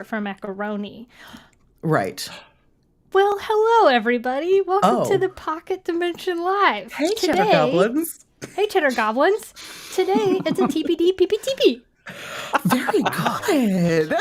for macaroni. Right. Well, hello, everybody. Welcome to the Pocket Dimension Live. Hey, Cheddar Goblins. Hey, Cheddar Goblins. Today, it's a TPD PPTP. Very good.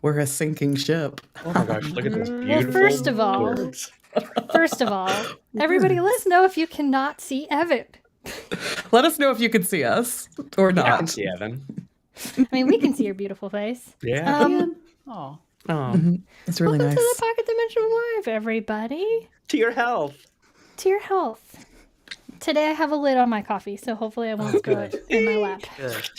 We're a sinking ship. Oh my gosh, look at this beautiful First of all, everybody let us know if you cannot see Evan. Let us know if you can see us or not. I can see Evan. I mean, we can see your beautiful face. Yeah. Oh. It's really Welcome nice. to the Pocket Dimension Live, everybody. To your health. To your health. Today I have a lid on my coffee, so hopefully I won't spill it in my lap. Good.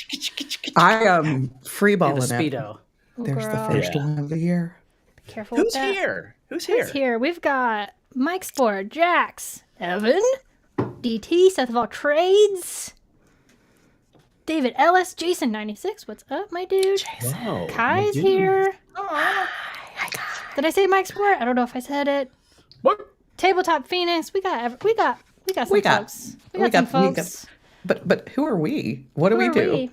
I am freeballing In a it. Speedo. Oh, There's girl. the first one of the year. Be careful with Who's that. here? Who's here? Who's here? We've got Mike Spore, Jax, Evan, DT, Seth of All Trades, David Ellis, Jason 96. What's up, my dude? Wow. Kai's here. Hi, Kai. Did I say Mike Spore? I don't know if I said it. What? Tabletop Phoenix. We got some folks. We got some folks. But who are we? What do we do?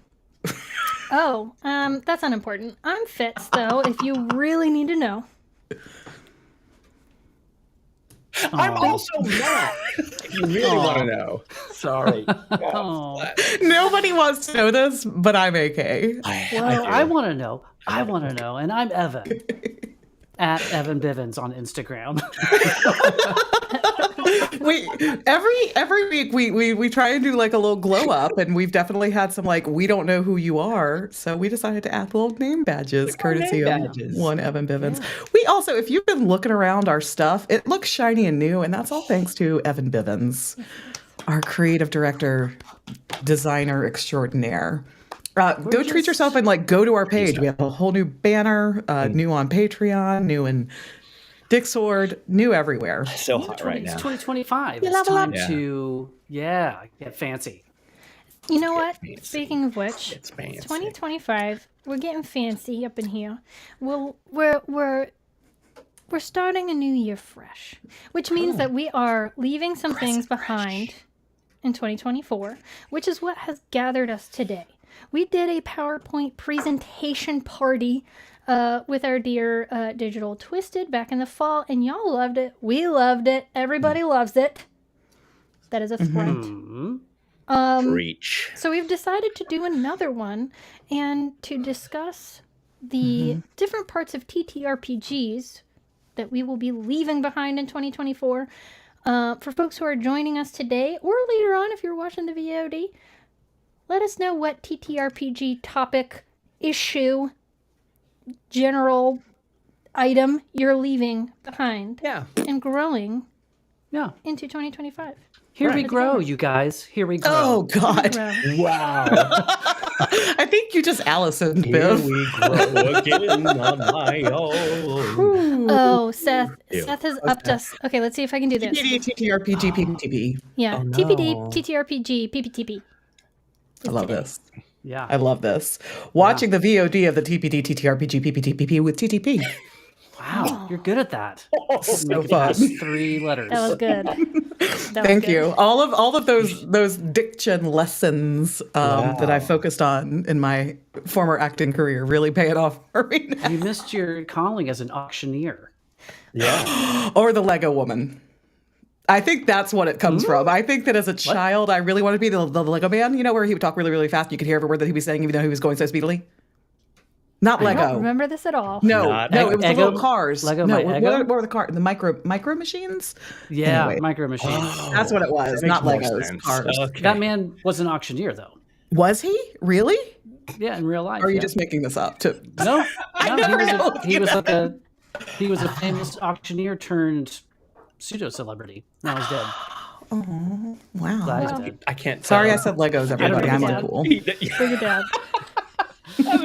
Oh, that's unimportant. I'm Fitz, though, if you really need to know. I'm also not. If you really want to know. Sorry. Oh. Nobody wants to know this, but I'm AK. Well, I want to know. And I'm Evan. At Evan Bivens on Instagram. Every week we try and do like a little glow up, and we've definitely had some like we don't know who you are, so we decided to add little name badges courtesy of one Evan Bivens. Yeah. We also, if you've been looking around our stuff, it looks shiny and new, and that's all thanks to Evan Bivens, our creative director, designer extraordinaire. Go treat yourself and like go to our page. We have a whole new banner, new on Patreon, new in Dixord, new everywhere. So hot right now. It's 2025. It's time to get fancy. You know what? Speaking of which, It's fancy. 2025. We're getting fancy up in here. We're starting a new year fresh, which means that we are leaving some things behind in 2024, which is what has gathered us today. We did a PowerPoint presentation party with our dear Digital Twisted back in the fall, and y'all loved it. We loved it. Everybody loves it. That is a front. Preach. So we've decided to do another one and to discuss the different parts of TTRPGs that we will be leaving behind in 2024. For folks who are joining us today or later on if you're watching the VOD, let us know what TTRPG topic, issue, general item you're leaving behind and growing into 2025. Here we grow, you guys. Here we grow. Oh, God. Wow. I think you just Allison, Here Biff. we grow again on my own. Oh, Seth has upped us. Okay, let's see if I can do this. TPD TTRPG PPTP. Yeah, Oh, no. TPD PTRPG PPTP. I love this. Yeah. I love this. Watching the VOD of the TPD TTRPG PPTP with TTP. Wow, you're good at that. So Make it fun. past 3 letters. That was good. Thank you. All of those diction lessons that I focused on in my former acting career really pay it off for me now. You missed your calling as an auctioneer. Yeah. Or the Lego woman. I think that's what it comes from. I think that as a child, I really wanted to be the Lego man, you know, where he would talk really, really fast. And you could hear every word that he was saying, even though he was going so speedily. Not Lego. I don't remember this at all. No, it was the little cars. Lego no, my what were the cars? The micro machines? Yeah, Anyway. micro machines. That's what it was, not Makes more Legos. sense. Cars. Okay. That man was an auctioneer, though. Was he? Really? Yeah, in real life. Or are you yeah. just making this up? No, never know, he was a famous auctioneer turned pseudo celebrity. Now he's dead. Oh, wow. Glad he's dead. I can't. Sorry, I said Legos, everybody. I'm know. uncool. For your dad.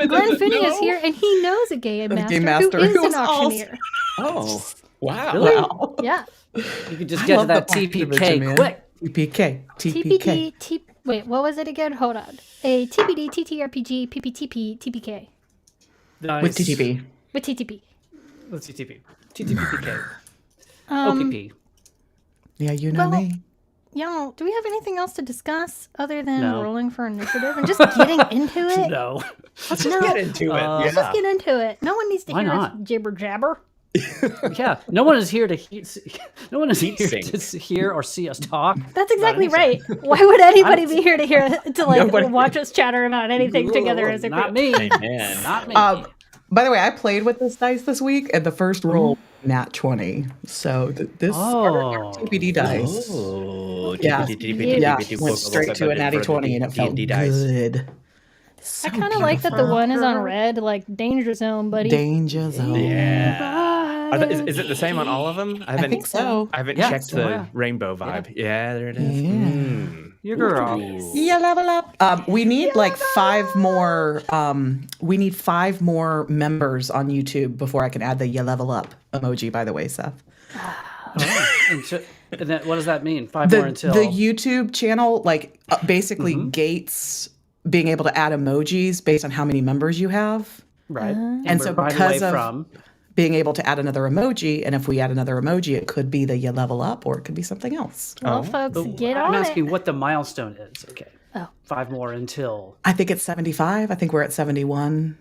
Glenn Finney is here, and he knows a game master who is an auctioneer. Oh, wow. Really? Wow. Yeah. You could just get to that TPK quick. TPK. Wait, what was it again? Hold on. A TPD TTRPG PPTP TPK Nice. With TTP. with TTP. What's TTP? TTPPK. Um, OPP. Yeah, you know Well, me. Y'all, do we have anything else to discuss other than No. rolling for initiative and just getting into it? No. Let's just get into it. Let's just get into it. No one needs to Why hear us not? jibber jabber. Yeah. No one is here to no one is here Heat to hear or see us talk. That's exactly anything. right. Why would anybody be here to hear to like Nobody. watch us chatter about anything together as a group? Not me. Amen. Not me. By the way, I played with this dice this week, and the first roll nat 20. So this Oh. TPD dice. Oh, Yeah. Yeah, TPD went straight to a natty 20, and it felt good. I kind of like that the one is on red, like danger zone, buddy. Danger zone. Yeah. Is it the same on all of them? I haven't, think so. I haven't Yeah, checked so the yeah. rainbow vibe. Yeah, there it is. Yeah. Your girl. Yeah, level up. We need like 5 more. We need 5 more members on YouTube before I can add the "ya level up" emoji. By the way, Seth. And then, what does that mean? 5 The more until YouTube channel basically gates being able to add emojis based on how many members you have, right. and so we're right because away of from being able to add another emoji, and if we add another emoji, it could be the "ya level up" or it could be something else. Well, folks, get I'm on asking it. what the milestone is. Okay. Oh. 5 more until. I think it's 75. I think we're at 71.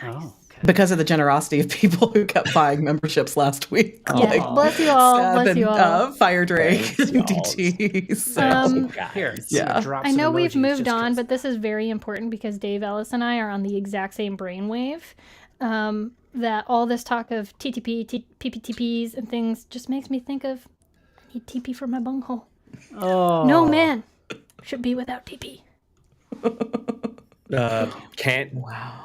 Oh. Okay. Because of the generosity of people who kept buying memberships last week. Yeah, bless you all. Seth Bless and, you all. Fire Drake Thanks, and y'all. DT. So, Here. Yeah. Drop I some know we've emojis moved just on, 'cause. but this is very important because Dave Ellis and I are on the exact same brainwave. That all this talk of TTP, PPTPs, and things just makes me think of I need TP for my bunghole. Oh. No man should be without TP. Can't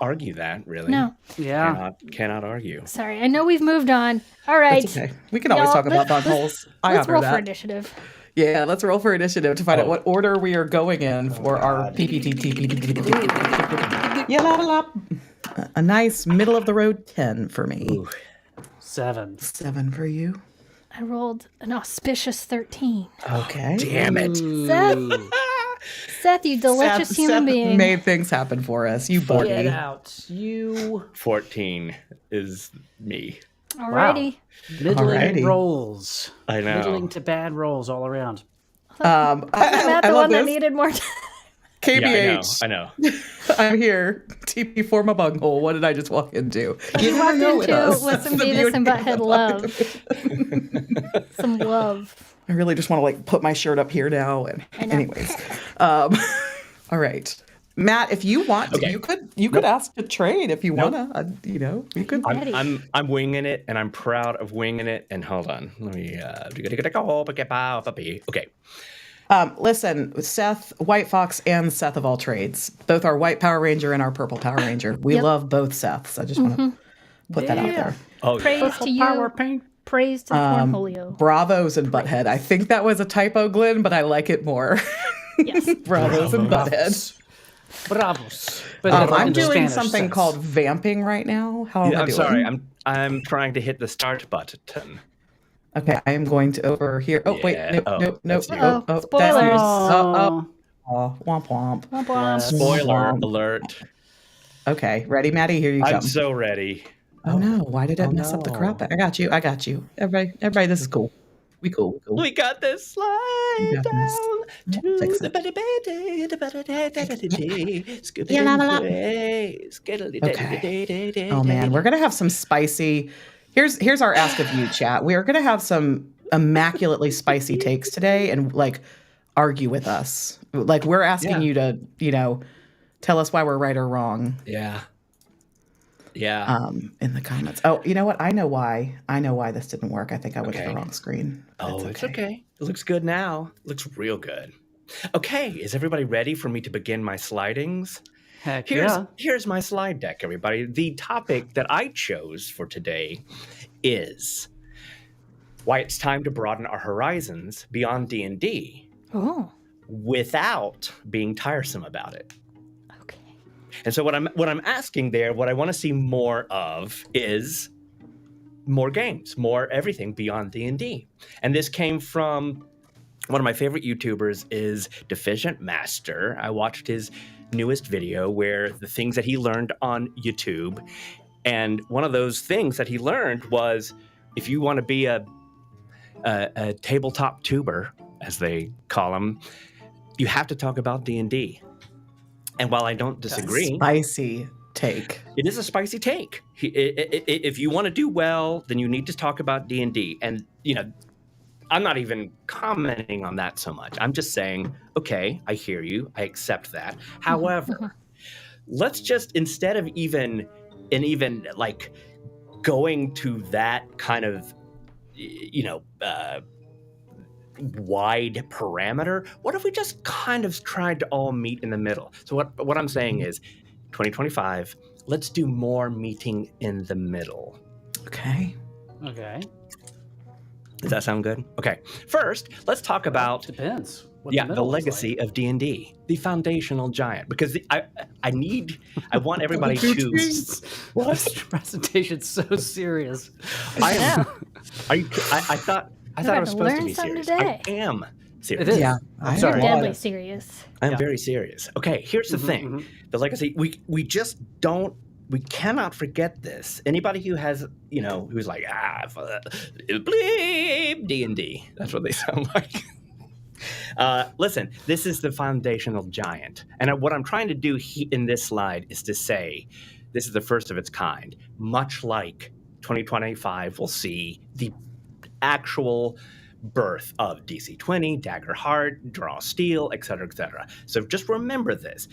argue that, really. No, Yeah. Cannot argue. sorry. I know we've moved on. All right. That's okay. We can always Y'all, talk about let's- buttholes. I Let's honor roll for that. initiative. Yeah, let's roll for initiative to find out what order we are going in for our PPTP. Yeah, level up. A nice middle of the road 10 for me. Ooh. 7. 7 for you. I rolled an auspicious 13. Okay. Damn it. Seth, you delicious human being. Made things happen for us. You Get buddy. out. You 14 is me. Alrighty. middling Alrighty. rolls. I know. Middling to bad rolls all around. Matt, I the love one that this. needed more time. KBH. I know. I'm here. TP for my bunghole. What did I just walk into? You walked into with some The Beavis and beauty Butthead love. Some love. I really just want to put my shirt up here now. And anyways, all right, Matt, if you want, Okay. you could ask to trade if you wanna. We could. Ready. I'm winging it, and I'm proud of winging it. And hold on, let me. Okay. Listen, Seth, White Fox, and Seth of all trades. Both our White Power Ranger and our Purple Power Ranger. We Yep. love both Seths. I just want to put that out there. Oh, Praise to Power you. paint. Praise to the Cornholio. Bravos and Butthead. I think that was a typo, Glenn, but I like it more. Yes. Bravos and Butthead. Bravos. But I'm in the doing Spanish something sense. called vamping right now. How am I I'm doing? sorry. I'm trying to hit the start button. Okay, I am going to over here. Oh, wait. Yeah. Nope. That's you. Uh-oh. That Spoilers. is- Oh. womp womp. Womp womp. Spoiler Womp. alert. Okay, ready, Maddie? Here you I'm come. so ready. Oh no, why did it Oh, mess up the no. crap? I got you. Everybody, this is cool. We cool. We got this slide We got this. down Yeah, to fix the it. better day, the better day. Yeah, la, la, la. Oh man, we're gonna have some spicy. Here's our ask of you, chat. We are gonna have some immaculately spicy takes today, and argue with us. We're asking you to, tell us why we're right or wrong. Yeah. In the comments. Oh, you know what? I know why this didn't work. I think I went to the Okay. wrong screen. Oh, it's okay. It looks good now. It looks real good. Okay, is everybody ready for me to begin my slidings? Heck yeah. Here's my slide deck, everybody. The topic that I chose for today is why it's time to broaden our horizons beyond D&D Oh, without being tiresome about it. okay. And so what I'm asking there, what I want to see more of is more games, more everything beyond D&D. And this came from one of my favorite YouTubers is Deficient Master. I watched his newest video where the things that he learned on YouTube, and one of those things that he learned was if you want to be a tabletop tuber, as they call them, you have to talk about D&D. And while I don't disagree, spicy take. It is a spicy take. If you want to do well, then you need to talk about D&D. And I'm not even commenting on that so much. I'm just saying, okay, I hear you. I accept that. However, let's just, instead of even like going to that kind of, wide parameter, what if we just kind of tried to all meet in the middle? So what I'm saying is 2025, let's do more meeting in the middle. Okay. Does that sound good? Okay. First, let's talk about depends. The legacy of D&D, the foundational giant, because I want everybody to. What? This presentation's so serious. I am. I thought I was supposed to be serious. Today. I am serious. It is. Yeah. I'm You're sorry. deadly serious. I'm very serious. Okay, here's the thing. The legacy, we just don't, we cannot forget this. Anybody who has, who's like, bleep, D&D. That's what they sound like. Listen, this is the foundational giant. And what I'm trying to do in this slide is to say, this is the first of its kind. Much like 2025 will see the actual birth of DC-20, Daggerheart, Draw Steel, etc., etc. So just remember this.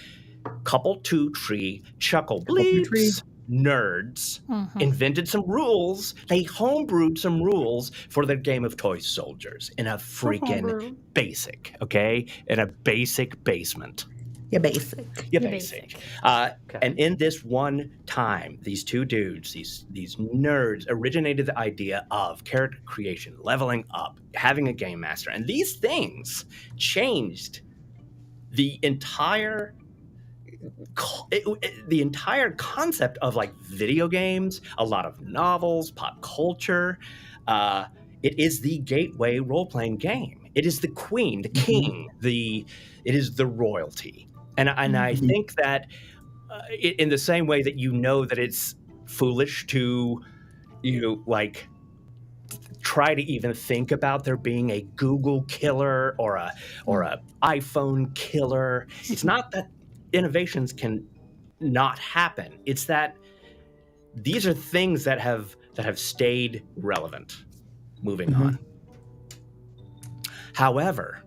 Couple two tree, chuckle bleeps, nerds invented some rules. They homebrewed some rules for their Game of Toys soldiers in a freaking basic, okay? In a basic basement. Yeah, basic. Yeah, basic. And in this one time, these two dudes, these nerds, originated the idea of character creation, leveling up, having a game master, and these things changed the entire concept of like video games, a lot of novels, pop culture. It is the gateway role-playing game. It is the queen, the king, it is the royalty. And I think that in the same way that that it's foolish to, try to even think about there being a Google killer or a iPhone killer. It's not that innovations can not happen. It's that these are things that have stayed relevant. Moving on. However,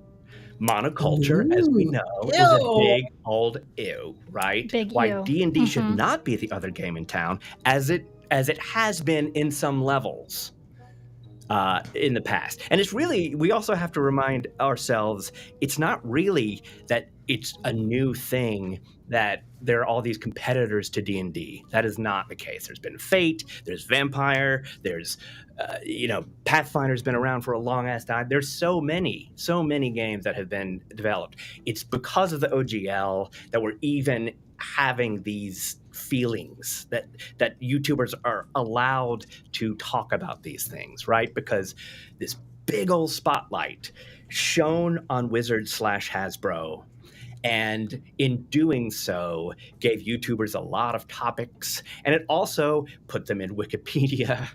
monoculture, as we know, is a big old ew, right? Why D&D should not be the other game in town, as it has been in some levels in the past. And it's really, we also have to remind ourselves, it's not really that it's a new thing that there are all these competitors to D&D. That is not the case. There's been Fate, there's Vampire, there's Pathfinder's been around for a long ass time. There's so many games that have been developed. It's because of the OGL that we're even having these feelings that YouTubers are allowed to talk about these things, right? Because this big old spotlight shone on Wizards/Hasbro, and in doing so gave YouTubers a lot of topics, and it also put them in Wikipedia.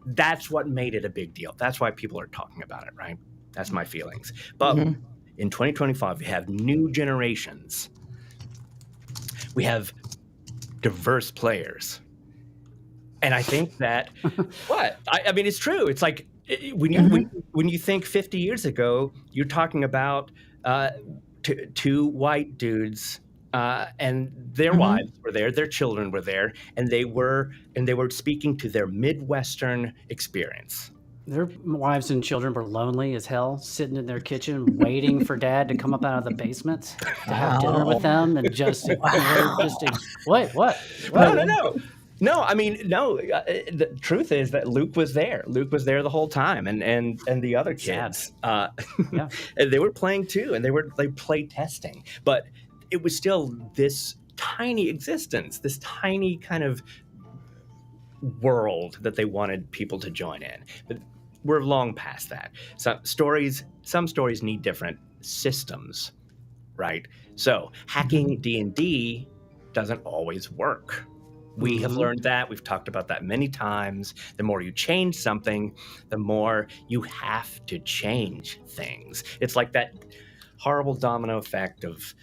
That's what made it a big deal. That's why people are talking about it, right? That's my feelings. But in 2025, we have new generations. We have diverse players. And I think that, I mean, it's true. It's like when you think 50 years ago, you're talking about two white dudes and their wives were there, their children were there, and they were speaking to their Midwestern experience. Their wives and children were lonely as hell, sitting in their kitchen waiting for Dad to come up out of the basement to have dinner with them, and what? No, I mean, no. The truth is that Luke was there. Luke was there the whole time, and the other kids, they were playing too, and they were play testing. But it was still this tiny existence, this tiny kind of world that they wanted people to join in. But we're long past that. Some stories need different systems, right? So hacking D&D doesn't always work. We have learned that. We've talked about that many times. The more you change something, the more you have to change things. It's like that horrible domino effect of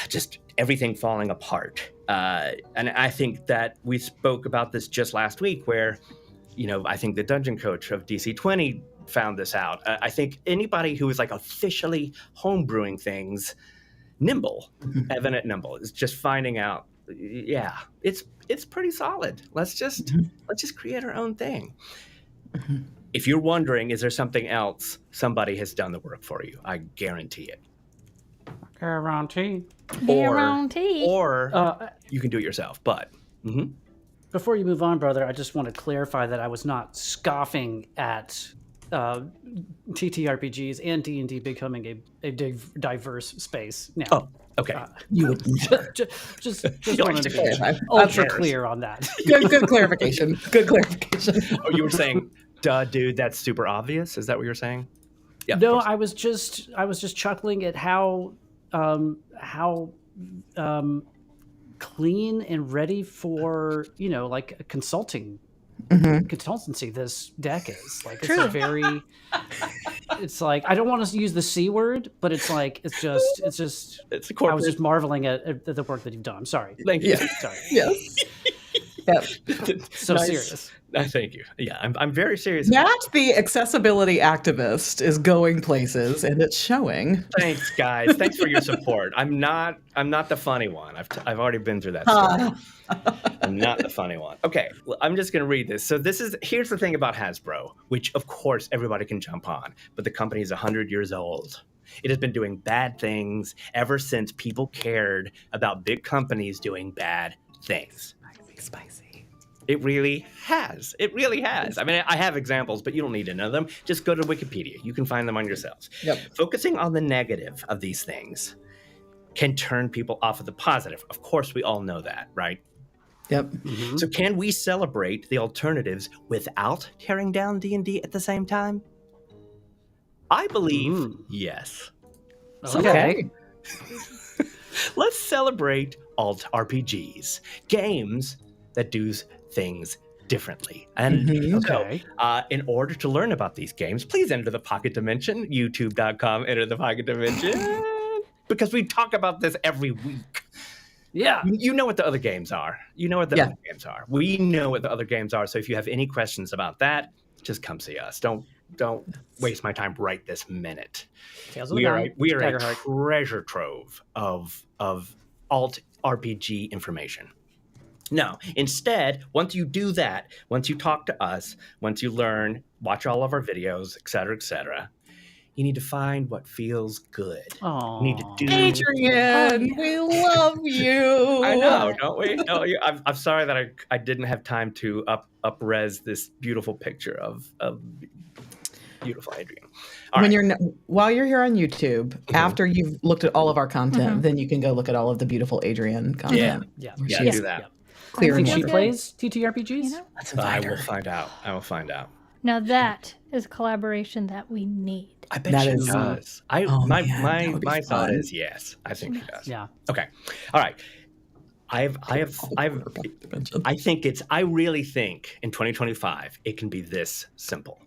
just everything falling apart. And I think that we spoke about this just last week where, I think the dungeon coach of DC 20 found this out. I think anybody who is like officially homebrewing things, Evan at Nimble, is just finding out, it's pretty solid. Let's just create our own thing. If you're wondering, is there something else, somebody has done the work for you. I guarantee it. Guarantee. Or you can do it yourself, but... Before you move on, brother, I just want to clarify that I was not scoffing at TTRPGs and D&D becoming a diverse space now. Oh, okay. Just wanted to be ultra clear on that. Good clarification. Good clarification. Oh, you were saying, duh, dude, that's super obvious? Is that what you're saying? Yeah. No, I was just chuckling at how clean and ready for like a consultancy this deck is. Like it's a very it's like, I don't want to use the C word, but it's like it's just a corporate. I was just marveling at the work that you've done. I'm sorry. Thank you. Sorry. Yes. Yep. So nice. Serious. Thank you. Yeah, I'm very serious. Matt, the accessibility activist, is going places, and it's showing. Thanks, guys. Thanks for your support. I'm not the funny one. I've already been through that story. I'm not the funny one. Okay, well, I'm just going to read this. So here's the thing about Hasbro, which of course everybody can jump on, but the company is 100 years old. It has been doing bad things ever since people cared about big companies doing bad things. Spicy. It really has. It really has. I mean, I have examples, but you don't need to know them. Just go to Wikipedia. You can find them on yourselves. Yep. Focusing on the negative of these things can turn people off of the positive. Of course, we all know that, right? Yep. Mm-hmm. So can we celebrate the alternatives without tearing down D&D at the same time? I believe yes. Okay. Let's celebrate alt RPGs, games that do things differently. And in order to learn about these games, please enter the Pocket Dimension, youtube.com, enter the Pocket Dimension, because we talk about this every week. Yeah. You know what the other games are. You know what the other games are. We know what the other games are. So if you have any questions about that, just come see us. Don't waste my time right this minute. We are a treasure trove of alt RPG information. No, instead, once you do that, once you talk to us, once you learn, watch all of our videos, et cetera, you need to find what feels good. Aww. You need to do. Adrian, we love you. I know, don't we? No, I'm sorry that I didn't have time to up-res this beautiful picture of beautiful Adrian. While you're here on YouTube, after you've looked at all of our content, then you can go look at all of the beautiful Adrian content. Yeah, do that. Clear. I think she plays TTRPGs. I will find out. Now that is collaboration that we need. I bet she does. My thought is yes. I think she does. Yeah. Okay. All right. I really think in 2025 it can be this simple.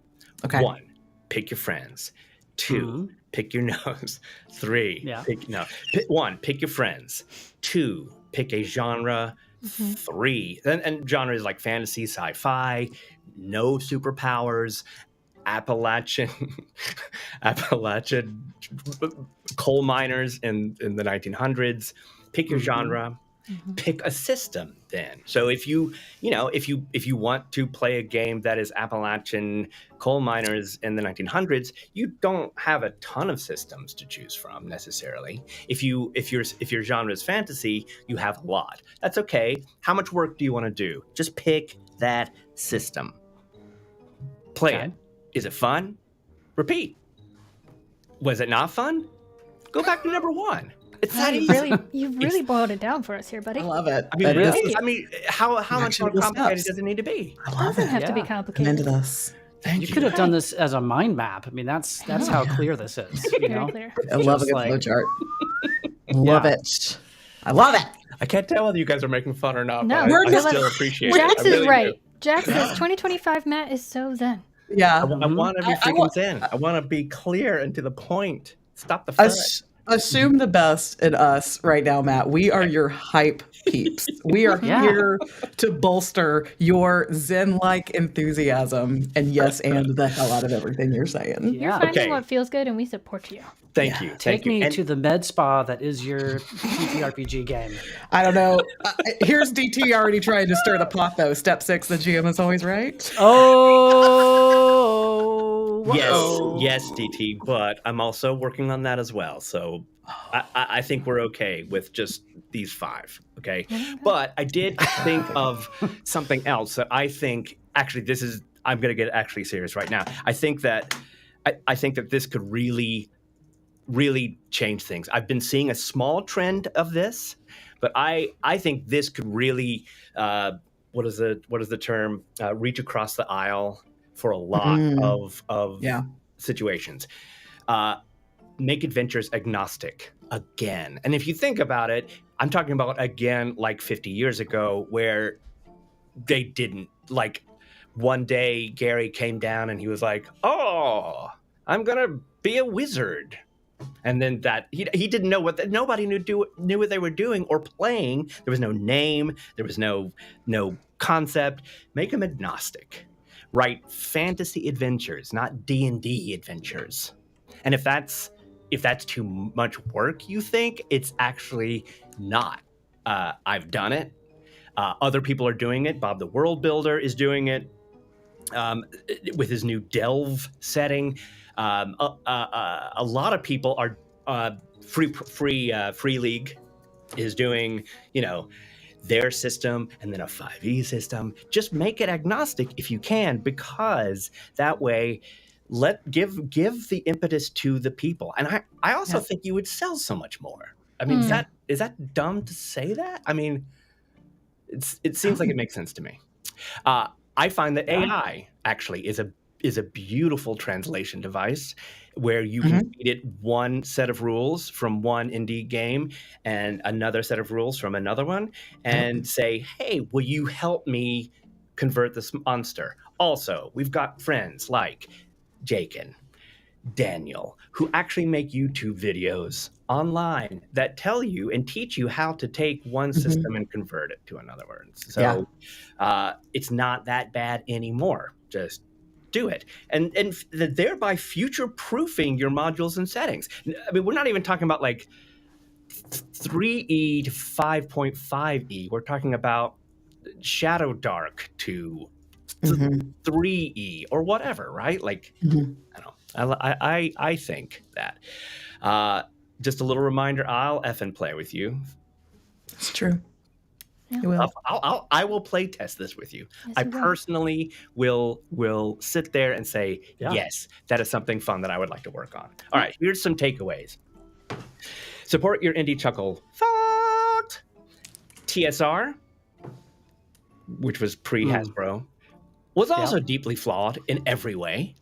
Okay. 1, pick your friends. 2, pick your nose. 3, pick your friends. 2, pick a genre. 3, and genre is like fantasy, sci-fi, no superpowers, Appalachian coal miners in the 1900s. Pick your genre. Pick a system then. So if you want to play a game that is Appalachian coal miners in the 1900s, you don't have a ton of systems to choose from necessarily. If your genre is fantasy, you have a lot. That's okay. How much work do you want to do? Just pick that system. Play it. Is it fun? Repeat. Was it not fun? Go back to number 1. It's not You easy. really boiled it down for us here, buddy. I love it. I mean, really? I mean, how much more Actionable complicated steps. does it need to be? I It love doesn't it. have to be Yeah. I'm complicated. into this. Thank You you. could have done this as a mind map. I mean, that's how clear this is. You Very know, clear. I love a Just good like- flow chart. Love it. I love it. I can't tell whether you guys are making fun or not. No, but we're I not. still appreciate it. Jax I really is right. do. Jax says 2025 Matt is so zen. Yeah. I want to be I freaking want- zen. I want to be clear and to the point. Stop the fun. Assume the best in us right now, Matt. We are your hype peeps. We are Yeah. here to bolster your zen-like enthusiasm and and the hell out of everything you're saying. You're Yeah. finding Okay. what feels good, and we support you. Thank you. Take Thank you. me And to the med spa that is your TTRPG game. I don't know. Here's DT already trying to stir the pot, though. Step 6, the GM is always right. Oh, yes, DT, but I'm also working on that as well. So I think we're okay with just these 5. Okay. But I did think of something else that I think actually I'm going to get actually serious right now. I think that this could really change things. I've been seeing a small trend of this, but I think this could really what is the term? Reach across the aisle for a lot of situations. Make adventures agnostic again. And if you think about it, I'm talking about again like 50 years ago where they didn't. Like one day Gary came down and he was like, "Oh, I'm going to be a wizard." And then that he didn't know nobody knew what they were doing or playing. There was no name, there was no concept. Make them agnostic. Write fantasy adventures, not D&D adventures. And if that's too much work, you think, it's actually not. I've done it. Other people are doing it. Bob the World Builder is doing it with his new Delve setting. A lot of people are Free League is doing, their system and then a 5e system. Just make it agnostic if you can, because that way give the impetus to the people. And I also think you would sell so much more. I mean, is that dumb to say that? I mean, it seems like it makes sense to me. I find that AI actually is a beautiful translation device where you can feed it one set of rules from one indie game and another set of rules from another one and say, hey, will you help me convert this monster? Also, we've got friends like Jakin, Daniel, who actually make YouTube videos online that tell you and teach you how to take one system and convert it to another one. So it's not that bad anymore. Just do it. And thereby future-proofing your modules and settings. I mean, we're not even talking about like 3E to 5.5E. We're talking about Shadow Dark to 3E or whatever, right? Like, I don't know. I think that. Just a little reminder, I'll effing play with you. It's true. Yeah. You will. I will play test this with you. Yes, I you will. personally will sit there and say, yes, that is something fun that I would like to work on. All right, here's some takeaways. Support your indie chuckle. Fucked. TSR, which was pre-Hasbro, was also deeply flawed in every way.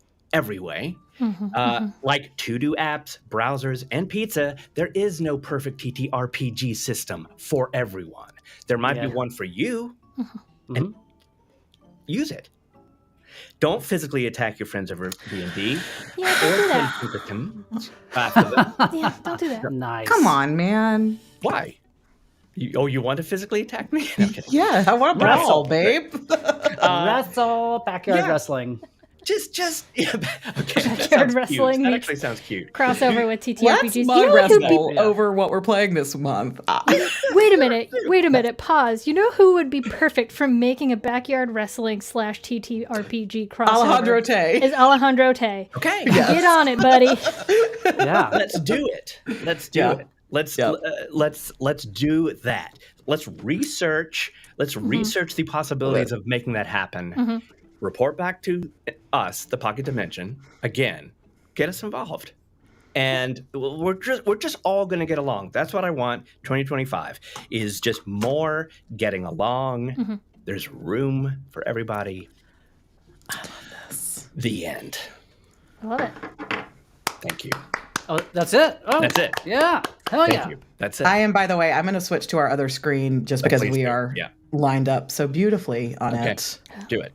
Like to-do apps, browsers, and pizza, there is no perfect TTRPG system for everyone. There might be one for you, and use it. Don't physically attack your friends over D&D. Yeah, don't do that. Yeah, don't do that. Nice. Come on, man. Why? You want to physically attack me? No, I'm kidding. Yeah, I want to wrestle, babe. Wrestle, backyard wrestling. Just okay. That Backyard sounds wrestling cute. That meets- actually sounds cute. Crossover with Let's TTRPGs. mud You know who'd be wrestle over what we're playing this month. Wait a minute, pause. You know who would be perfect for making a backyard wrestling / TTRPG crossover? Alejandro Tay. Is Alejandro Tay. Okay. Get on it, buddy. Yeah. Let's do it. Let's do it. Let's do that. Let's research the possibilities of making that happen. Report back to us, the Pocket Dimension. Again, get us involved. and we're just all going to get along. That's what I want. 2025 is just more getting along. Mm-hmm. There's room for everybody. I love this. The end. I love it. Thank you. Oh, that's it? Oh, That's it. Yeah. Hell Thank yeah. you. That's it. I am, by the way, I'm going to switch to our other screen just because Please we do. are Yeah. lined up so beautifully on Okay. it. Do it.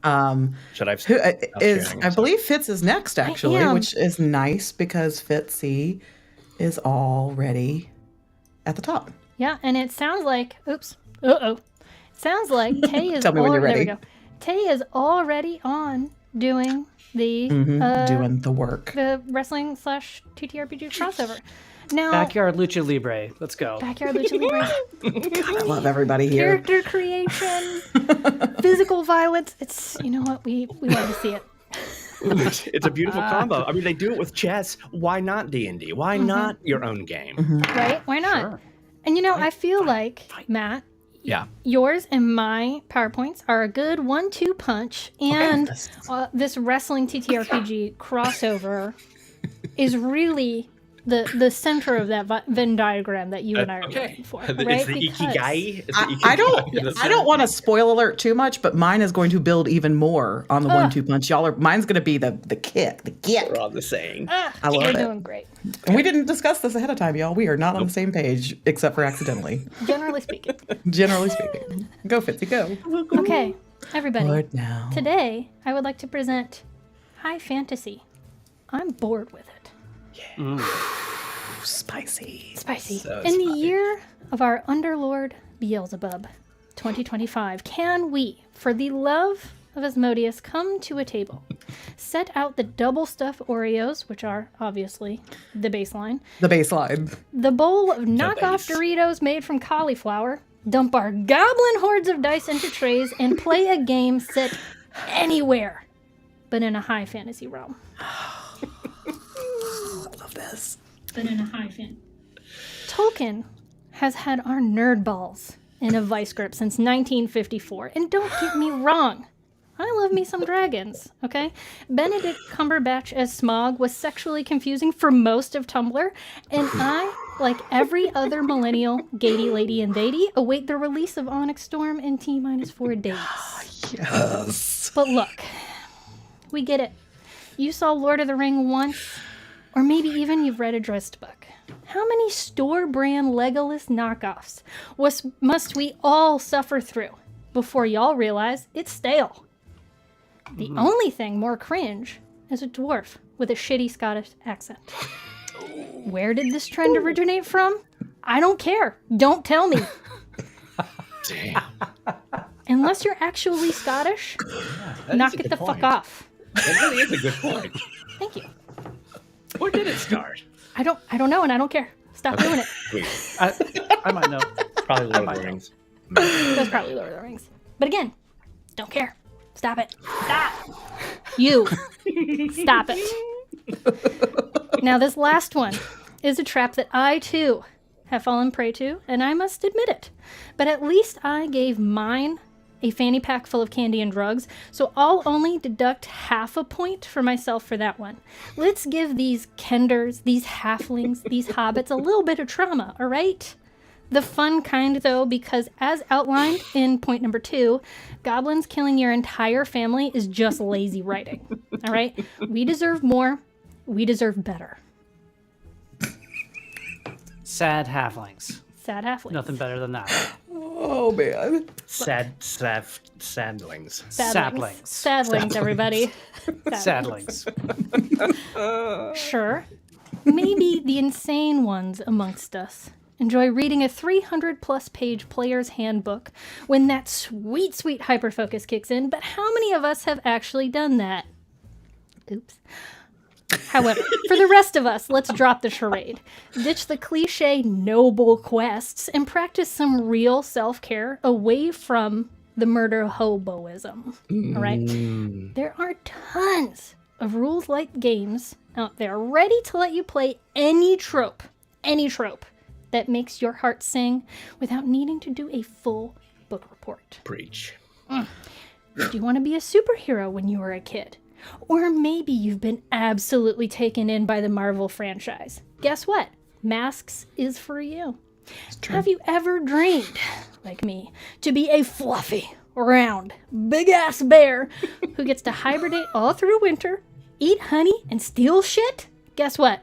Should I? Who is? sharing, I so. believe Fitz is next, actually, am. which is nice because Fitzy is already at the top. Yeah, and it sounds like, oops, it sounds like Tay is Tell me when you're there we ready. go. Tay is already on doing the Doing the work. the wrestling / TTRPG crossover. Now, Backyard Lucha Libre. Let's go. Backyard Lucha Libre, I love everybody here. character creation, physical violence. It's, you know what, we want to see it. It's a beautiful combo. I mean, they do it with chess. Why not D&D? Why not your own game? Right? Why not? Sure. And you know, I feel like, Matt, Yeah. yours and my PowerPoints are a good 1-2 punch, and this wrestling TTRPG crossover is really the center of that Venn diagram that you and I are looking for. Right? It's the ikigai. It's the I ikigai. don't want to spoil alert too much, but mine is going to build even more on the 1-2 punch. Mine's going to be the kick, the get. We're all the same. I love You're it. doing great, And we didn't discuss this ahead of time, y'all. We are not on the same page, except for accidentally. generally speaking. Generally speaking. Go, Fitzy, go. Okay, everybody. Good now. Today, I would like to present high fantasy. I'm bored with it. Spicy. Spicy. So In the spicy. year of our Underlord Beelzebub, 2025, can we, for the love of Asmodeus, come to a table, set out the double stuffed Oreos, which are obviously the baseline, The baseline. the bowl of knockoff base. Doritos made from cauliflower, dump our goblin hordes of dice into trays, and play a game set anywhere but in a high fantasy realm. I love this. But in a high fan. Tolkien has had our nerd balls in a vice grip since 1954. And don't get me wrong, I love me some dragons, okay? Benedict Cumberbatch as Smaug was sexually confusing for most of Tumblr, and I, like every other millennial gatey lady and they'dy, await the release of Onyx Storm in T-4 days. Yes. But look, we get it. You saw Lord of the Ring once, or maybe even you've read a Drizzt book. How many store-brand Legolas knockoffs must we all suffer through before y'all realize it's stale? The only thing more cringe is a dwarf with a shitty Scottish accent. Where did this trend originate from? I don't care. Don't tell me. Damn. Unless you're actually Scottish, knock it the fuck off. That really is a good point. Thank you. Where did it start? I don't know, and I don't care. Stop doing it. Sweet. I might know. Probably Lord of the Rings. That's probably Lord of the Rings. But again, don't care. Stop it. Stop. You. Stop it. Now, this last one is a trap that I, too, have fallen prey to, and I must admit it. But at least I gave mine a fanny pack full of candy and drugs, so I'll only deduct half a point for myself for that one. Let's give these Kenders, these halflings, these hobbits a little bit of trauma, all right? The fun kind, though, because as outlined in point number 2, goblins killing your entire family is just lazy writing, all right? We deserve more. We deserve better. Sad halflings. Sad halflings. Nothing better than that. Oh, man. Sadlings. Saplings. Sadlings, everybody. Sadlings. Sure. Maybe the insane ones amongst us enjoy reading a 300-plus page player's handbook when that sweet, sweet hyperfocus kicks in, but how many of us have actually done that? Oops. However, for the rest of us, let's drop the charade. Ditch the cliche noble quests and practice some real self-care away from the murder hoboism. All right? There are tons of rules-like games out there ready to let you play any trope that makes your heart sing without needing to do a full book report. Preach. Did you want to be a superhero when you were a kid? Or maybe you've been absolutely taken in by the Marvel franchise. guess what? Masks is for you. Have you ever dreamed, like me, to be a fluffy, round, big-ass bear who gets to hibernate all through winter, eat honey, and steal shit? Guess what?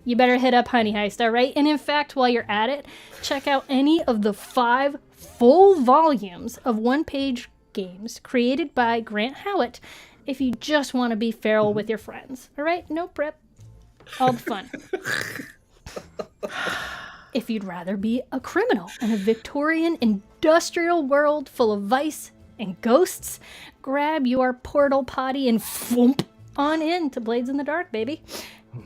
You better hit up Honey Heist, all right? And in fact, while you're at it, check out any of the 5 full volumes of one-page games created by Grant Howitt if you just want to be feral with your friends, all right? No prep. All the fun. If you'd rather be a criminal in a Victorian industrial world full of vice and ghosts, grab your portal potty and flump on in to Blades in the Dark, baby.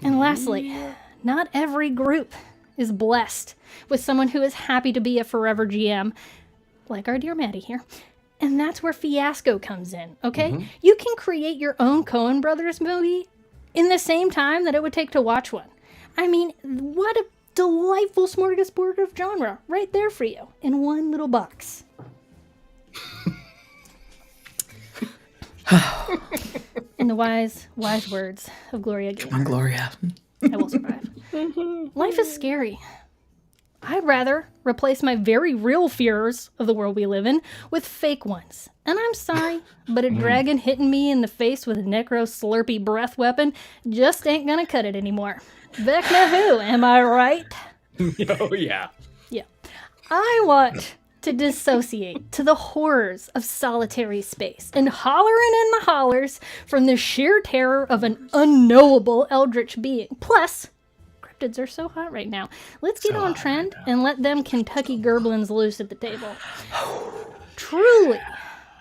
And lastly, not every group is blessed with someone who is happy to be a forever GM, like our dear Mattie here. And that's where Fiasco comes in, okay? You can create your own Coen Brothers movie in the same time that it would take to watch one. I mean, what a delightful smorgasbord of genre right there for you in one little box. In the wise words of Gloria Gaynor. Come on, Gloria. I will survive. Life is scary. I'd rather replace my very real fears of the world we live in with fake ones. And I'm sorry, but a dragon hitting me in the face with a necro slurpy breath weapon just ain't gonna cut it anymore. Vecna who, am I right? Oh, yeah. Yeah. I want to dissociate to the horrors of solitary space and hollering in the hollers from the sheer terror of an unknowable eldritch being. Plus, cryptids are so hot right now. Let's get on trend and let them Kentucky Gerblins loose at the table. Truly,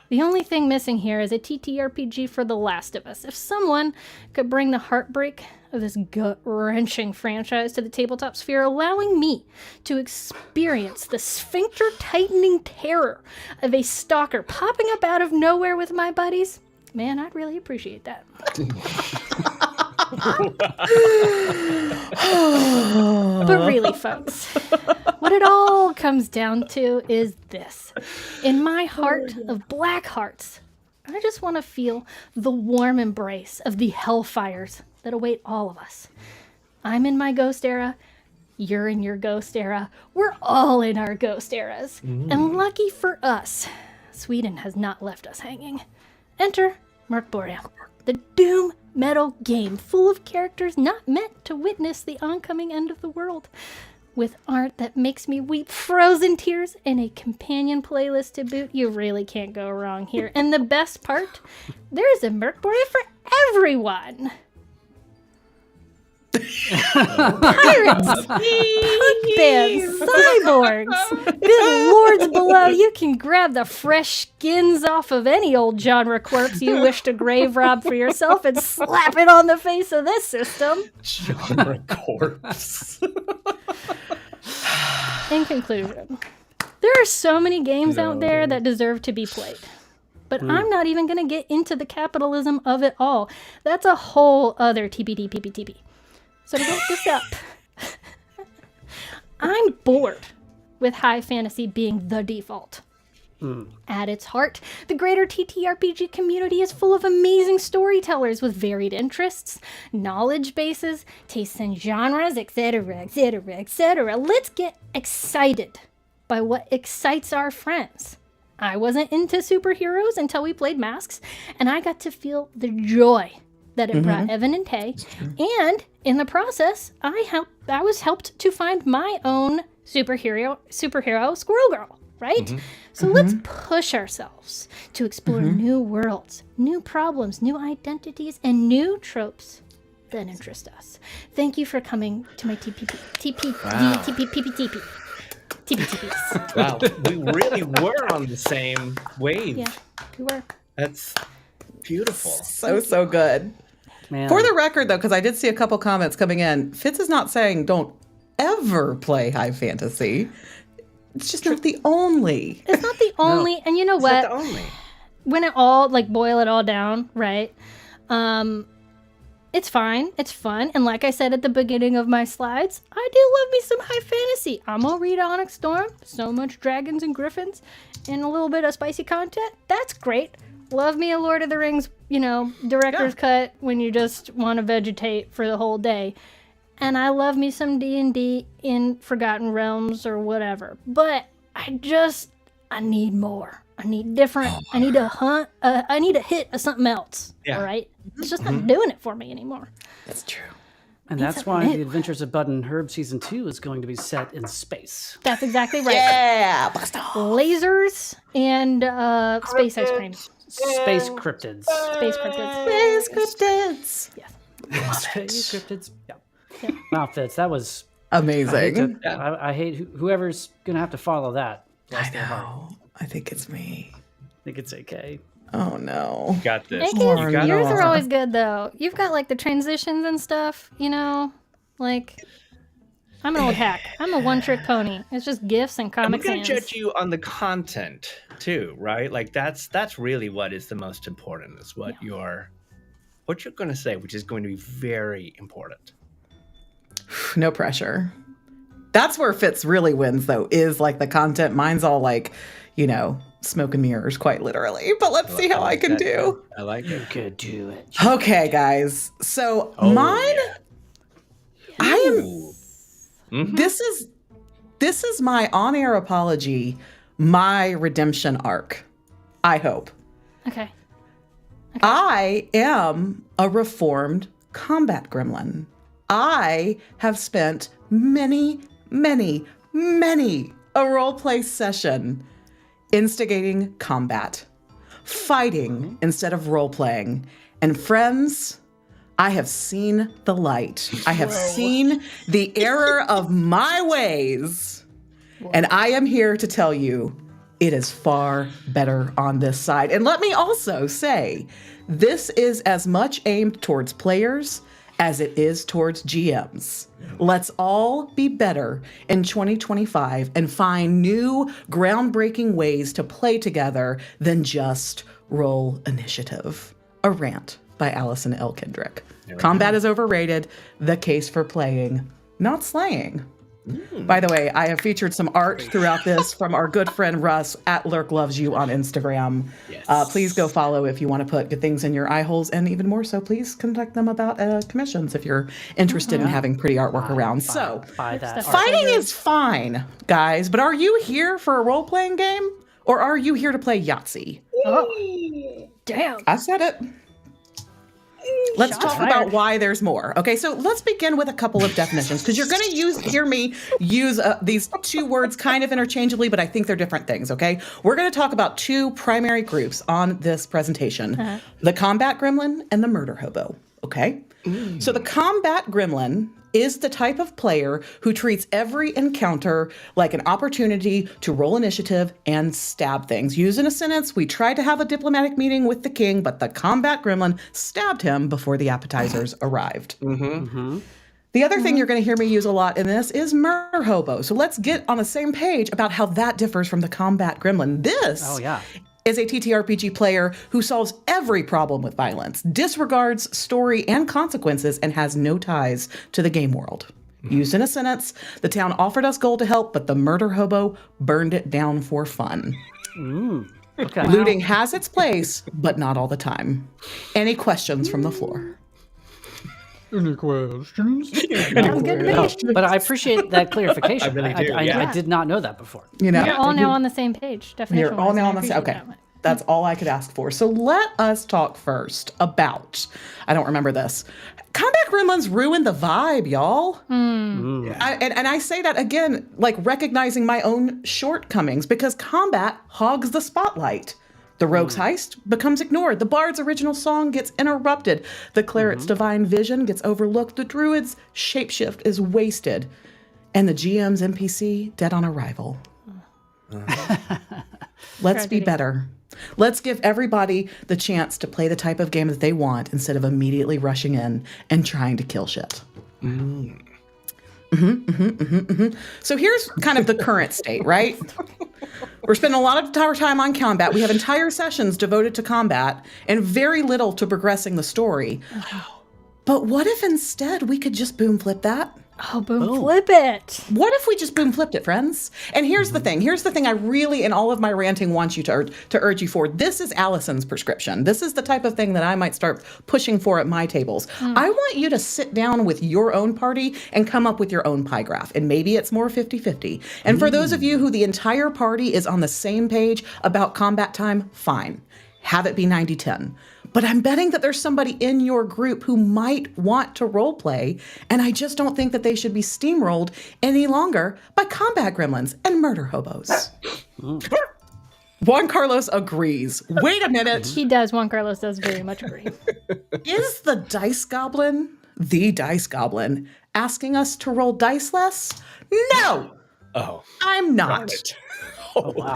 the only thing missing here is a TTRPG for The Last of Us. If someone could bring the heartbreak of this gut-wrenching franchise to the tabletop sphere, allowing me to experience the sphincter-tightening terror of a stalker popping up out of nowhere with my buddies, man, I'd really appreciate that. But really, folks, what it all comes down to is this. In my heart of black hearts, I just want to feel the warm embrace of the hellfires that await all of us. I'm in my ghost era. You're in your ghost era. We're all in our ghost eras. And lucky for us, Sweden has not left us hanging. Enter Mörkborg, the doom metal game full of characters not meant to witness the oncoming end of the world. With art that makes me weep frozen tears and a companion playlist to boot, you really can't go wrong here. And the best part, there's a Mörkborg for everyone. Pirates, punk bands, cyborgs, good lords below, you can grab the fresh skins off of any old genre corpse you wish to grave rob for yourself and slap it on the face of this system. Genre corpse. In conclusion, there are so many games out there that deserve to be played. But I'm not even going to get into the capitalism of it all. That's a whole other TPD PPTP. So to wrap this up, I'm bored with high fantasy being the default. At its heart, the greater TTRPG community is full of amazing storytellers with varied interests, knowledge bases, tastes in genres, etc., etc., etc. Let's get excited by what excites our friends. I wasn't into superheroes until we played Masks, and I got to feel the joy that it brought Evan and Tay, and in the process, I was helped to find my own superhero Squirrel Girl, right? So let's push ourselves to explore new worlds, new problems, new identities, and new tropes that interest us. Thank you for coming to my TPPTPs. Wow, we really were on the same wave. Yeah, we were. That's beautiful. So good. Man. For the record, though, because I did see a couple comments coming in, Fitz is not saying don't ever play high fantasy. It's just not the only. It's not the only, and you know what? It's not the only. When it all, boil it all down, right? It's fine. It's fun. And like I said at the beginning of my slides, I do love me some high fantasy. I'm going to read Onyx Storm. So much dragons and griffins and a little bit of spicy content. That's great. Love me a Lord of the Rings, director's cut when you just want to vegetate for the whole day. and I love me some D&D in Forgotten Realms or whatever. But I need more. I need different. I need to hunt. I need a hit of something else. Yeah. All right? It's just not doing it for me anymore. That's true. And that's why The Adventures of Bud and Herb Season 2 is going to be set in space. That's exactly right. Yeah. Lasers and space ice cream. Space cryptids. Space cryptids. Space cryptids. Yes. Space cryptids. Yeah. Wow, Fitz, that was Amazing. I hate whoever's going to have to follow that. I know. I think it's me. I think it's okay. Oh no. Got this. Nikki's, yours are always good though. You've got like the transitions and stuff, you know? Like, I'm an old hack. I'm a one-trick pony. It's just GIFs and Comic Sans. I'm going to judge you on the content too, right? Like that's really what is the most important, is what you're going to say, which is going to be very important. No pressure. That's where Fitz really wins though, is like the content. Mine's all like, you know, smoke and mirrors, quite literally. But let's see how I can do. I like it. You could do it. Okay, guys. So mine, I am. This is my on-air apology, my redemption arc. I hope. Okay. I am a reformed combat gremlin. I have spent many a role-play session instigating combat, fighting instead of role-playing. And friends, I have seen the light. I have seen the error of my ways. And I am here to tell you, it is far better on this side. And let me also say, this is as much aimed towards players as it is towards GMs. Let's all be better in 2025 and find new groundbreaking ways to play together than just roll initiative. A Rant by Allison L. Kendrick. Combat is overrated. The case for playing, not slaying. By the way, I have featured some art throughout this from our good friend Russ at Lurk Loves You on Instagram. Yes. Please go follow if you want to put good things in your eye holes, and even more so, please contact them about commissions if you're interested in having pretty artwork around. Fighting is fine, guys, but are you here for a role-playing game, or are you here to play Yahtzee? Oh, damn. I said it. Let's talk about why there's more. Okay, so let's begin with a couple of definitions, because you're going to hear me use these two words kind of interchangeably, but I think they're different things, okay? We're going to talk about two primary groups on this presentation, the combat gremlin and the murder hobo, okay? So the combat gremlin is the type of player who treats every encounter like an opportunity to roll initiative and stab things. Used in a sentence, we tried to have a diplomatic meeting with the king, but the combat gremlin stabbed him before the appetizers arrived. The other thing you're going to hear me use a lot in this is murder hobo. So let's get on the same page about how that differs from the combat gremlin. This is a TTRPG player who solves every problem with violence, disregards story and consequences, and has no ties to the game world. Used in a sentence, the town offered us gold to help, but the murder hobo burned it down for fun. Okay. Looting has its place, but not all the time. Any questions from the floor? Any questions? Sounds good to me. But I appreciate that clarification. I really do. I did not know that before. You know, You're all now on the same page. You're all now on the same. Okay. Okay. That's all I could ask for. So let us talk first about, I don't remember this. Combat Gremlins ruined the vibe, y'all. And I say that again, like recognizing my own shortcomings, because combat hogs the spotlight. The rogue's heist becomes ignored. The bard's original song gets interrupted. The cleric's divine vision gets overlooked. The druid's shapeshift is wasted. And the GM's NPC dead on arrival. Let's be better. Let's give everybody the chance to play the type of game that they want instead of immediately rushing in and trying to kill shit. So here's kind of the current state, right? We're spending a lot of our time on combat. We have entire sessions devoted to combat and very little to progressing the story. But what if instead we could just boom flip that? Oh, flip it. What if we just flipped it, friends? And here's the thing. Here's the thing I really, in all of my ranting, want you to urge you for. This is Allison's prescription. This is the type of thing that I might start pushing for at my tables. I want you to sit down with your own party and come up with your own pie graph. And maybe it's more 50-50. And for those of you who the entire party is on the same page about combat time, fine. Have it be 90-10. But I'm betting that there's somebody in your group who might want to role play, and I just don't think that they should be steamrolled any longer by combat gremlins and murder hobos. Juan Carlos agrees. Wait a minute. He does. Juan Carlos does very much agree. Is the dice goblin, asking us to roll dice less? No! Oh. I'm not. Oh, wow.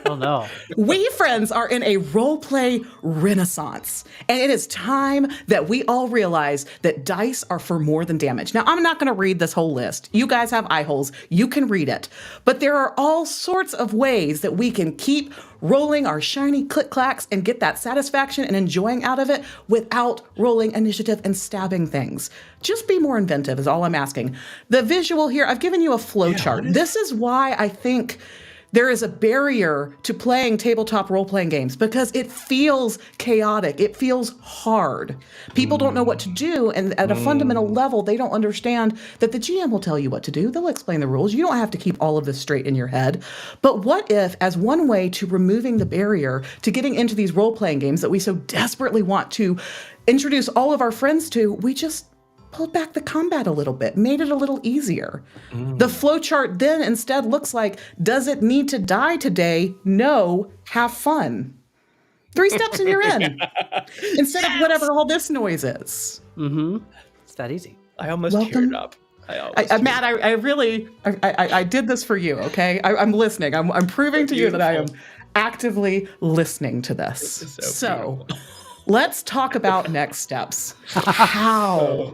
Oh, no. We, friends, are in a roleplay renaissance. And it is time that we all realize that dice are for more than damage. Now, I'm not going to read this whole list. You guys have eye holes. You can read it. But there are all sorts of ways that we can keep rolling our shiny click-clacks and get that satisfaction and enjoying out of it without rolling initiative and stabbing things. Just be more inventive is all I'm asking. The visual here, I've given you a flow chart. This is why I think there is a barrier to playing tabletop role-playing games because it feels chaotic. It feels hard. People don't know what to do, and at a fundamental level, they don't understand that the GM will tell you what to do. They'll explain the rules. You don't have to keep all of this straight in your head. But what if, as one way to removing the barrier to getting into these role-playing games that we so desperately want to introduce all of our friends to, we just pulled back the combat a little bit, made it a little easier. The flowchart then instead looks like, does it need to die today? No, have fun. 3 steps and you're in. Instead of whatever all this noise is. It's that easy. I almost teared up. Matt, I did this for you, okay? I'm listening. I'm proving to you that I am actively listening to this. So let's talk about next steps. How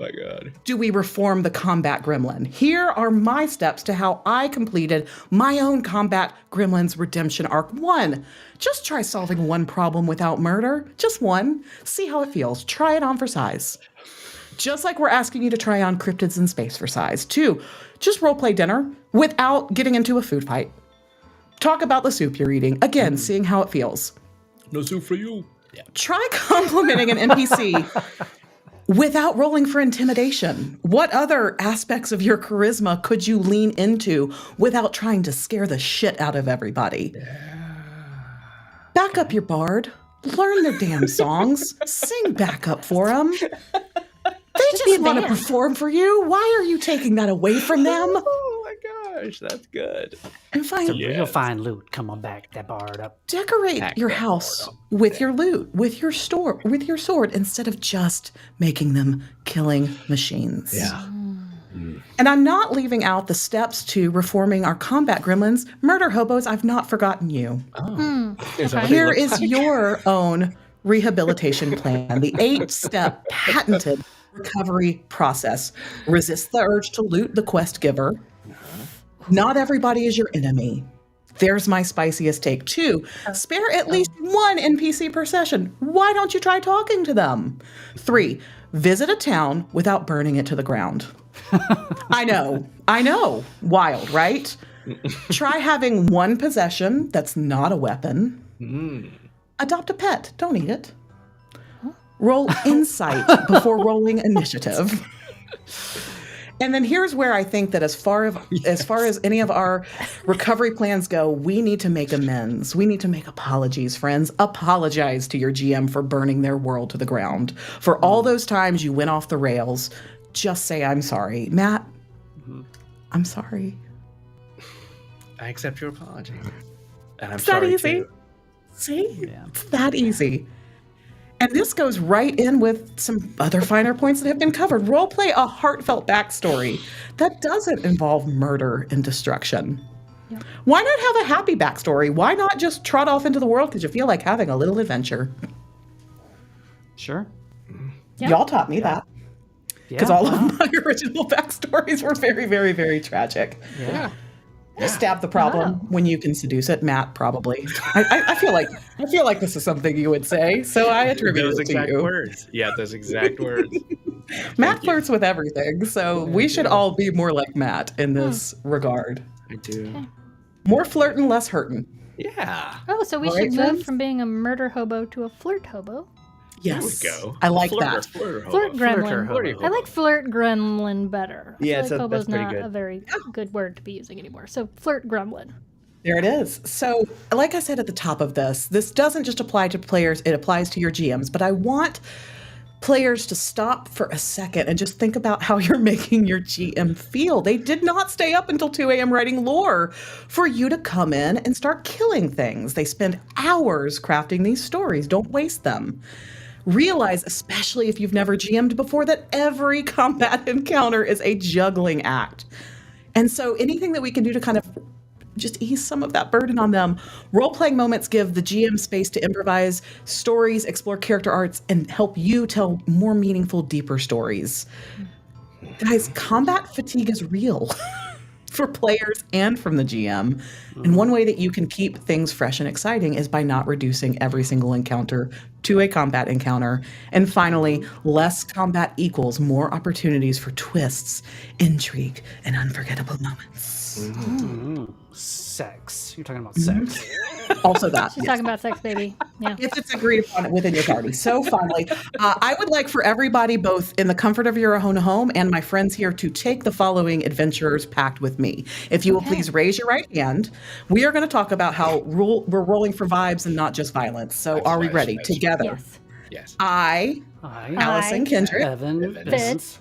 do we reform the Combat Gremlin? Here are my steps to how I completed my own Combat Gremlin's redemption arc. 1, just try solving one problem without murder. Just 1. See how it feels. Try it on for size. Just like we're asking you to try on cryptids in space for size. 2, just roleplay dinner without getting into a food fight. Talk about the soup you're eating. Again, seeing how it feels. No soup for you. Try complimenting an NPC without rolling for intimidation. What other aspects of your charisma could you lean into without trying to scare the shit out of everybody? Back up your bard. Learn their damn songs. Sing backup for them. They just want to perform for you. Why are you taking that away from them? Oh my gosh, that's good. And find Real fine loot. Come on back, that bard up. Decorate your house with your loot, with your sword, instead of just making them killing machines. Yeah. And I'm not leaving out the steps to reforming our combat gremlins. Murder hobos, I've not forgotten you. Here is your own rehabilitation plan, the 8-step patented recovery process. Resist the urge to loot the quest giver. Not everybody is your enemy. There's my spiciest take. 2, spare at least 1 NPC per session. Why don't you try talking to them? 3, visit a town without burning it to the ground. I know. Wild, right? Try having 1 possession that's not a weapon. Adopt a pet. Don't eat it. Roll insight before rolling initiative. And then here's where I think that as far as any of our recovery plans go, we need to make amends. We need to make apologies, friends. Apologize to your GM for burning their world to the ground. For all those times you went off the rails, just say, I'm sorry. Matt, I'm sorry. I accept your apology. And I'm It's sorry that easy. too. See? It's that easy. And this goes right in with some other finer points that have been covered. Roleplay a heartfelt backstory that doesn't involve murder and destruction. Yep. Why not have a happy backstory? Why not just trot off into the world because you feel like having a little adventure? Sure. Yep. Y'all taught me that. Because all of my original backstories were very, very, very tragic. Yeah. Stab the problem when you can seduce it, Matt. Probably. I feel like this is something you would say, so I attribute those it to exact you. words. Yeah, those exact words. Matt flirts with everything, so we should all be more like Matt in this regard. I do. Okay. More flirting, less hurting. Yeah. Oh, so we All should right, move friends? from being a murder hobo to a flirt hobo. Yes. There we go. I like Flirter, that. Flirter, Flirt hobo. gremlin. Flirter I like flirt gremlin better. I Yeah, feel like hobo's that's pretty not good. a very good word to be using anymore. So flirt gremlin. There it is. So, like I said at the top of this doesn't just apply to players, it applies to your GMs. But I want players to stop for a second and just think about how you're making your GM feel. They did not stay up until 2 a.m. writing lore for you to come in and start killing things. They spend hours crafting these stories. Don't waste them. Realize, especially if you've never GM'd before, that every combat encounter is a juggling act. And so anything that we can do to kind of just ease some of that burden on them. Role-playing moments give the GM space to improvise stories, explore character arcs, and help you tell more meaningful, deeper stories. Guys, combat fatigue is real for players and from the GM. And one way that you can keep things fresh and exciting is by not reducing every single encounter to a combat encounter. And finally, less combat equals more opportunities for twists, intrigue, and unforgettable moments. Sex. You're talking about sex. Also that. She's yes. talking about sex, baby. Yeah. If it's agreed upon within your party. So finally, I would like for everybody, both in the comfort of your own home and my friends here, to take the following adventurers pact with me. If you will please raise your right hand, we are going to talk about how we're rolling for vibes and not just violence. So are we ready? Together. Yes. Yes. I, Allison Kendrick, Evan, Fitz.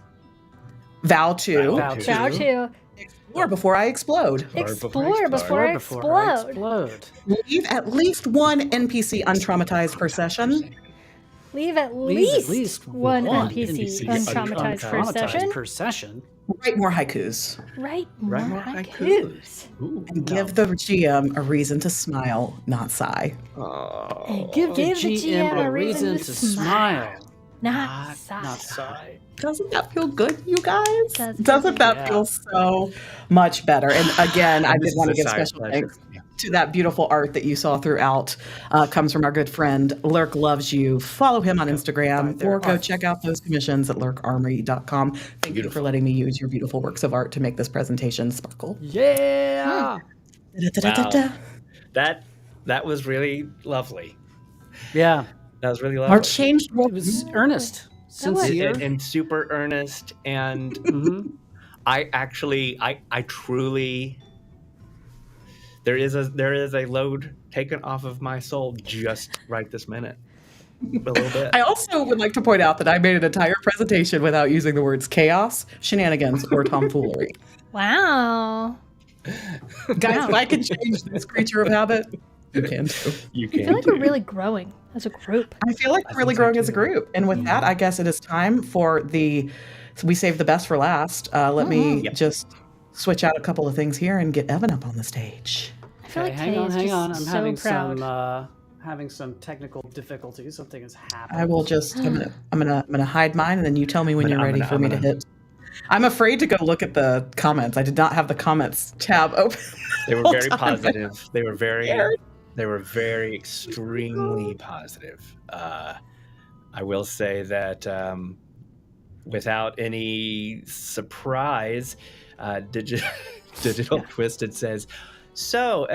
vow to Vow Vow to explore before I explode. explore before I explode. Leave at least one NPC untraumatized per session. Leave at least one NPC untraumatized per session. Write more haikus. Write more haikus. And give the GM a reason to smile, not sigh. And give the GM a reason to smile. Not sigh. Doesn't that feel good, you guys? Does Doesn't that feel so much better? And again, I did want to give This is a special side thanks pleasure. to that beautiful art that you saw throughout. Comes from our good friend, Lurk Loves You. Follow him on Instagram or go check out those commissions at lurkarmory.com. Thank you for letting me use your beautiful works of art to make this presentation sparkle. Yeah. Wow. That was really lovely. Yeah. That was really Our lovely. changed It was earnest, sincere. And super earnest, and I truly, there is a load taken off of my soul just right this minute, a little bit. I also would like to point out that I made an entire presentation without using the words chaos, shenanigans, or tomfoolery. Wow. Guys, if I can change this creature of habit, you can too. You I can. feel like we're really growing as a group. I feel like we're really growing as a group. And with that, I guess it is time for we saved the best for last. Let me just switch out a couple of things here and get Evan up on the stage. I feel Okay, like hang Kay on, is hang just on. I'm so having some technical difficulties. Something has happened. I will just I'm gonna hide mine and then you tell me when you're ready for me to hit. I'm afraid to go look at the comments. I did not have the comments tab open. They were the very whole time. positive. They were very extremely positive. I will say that without any surprise, Digital Twisted says, so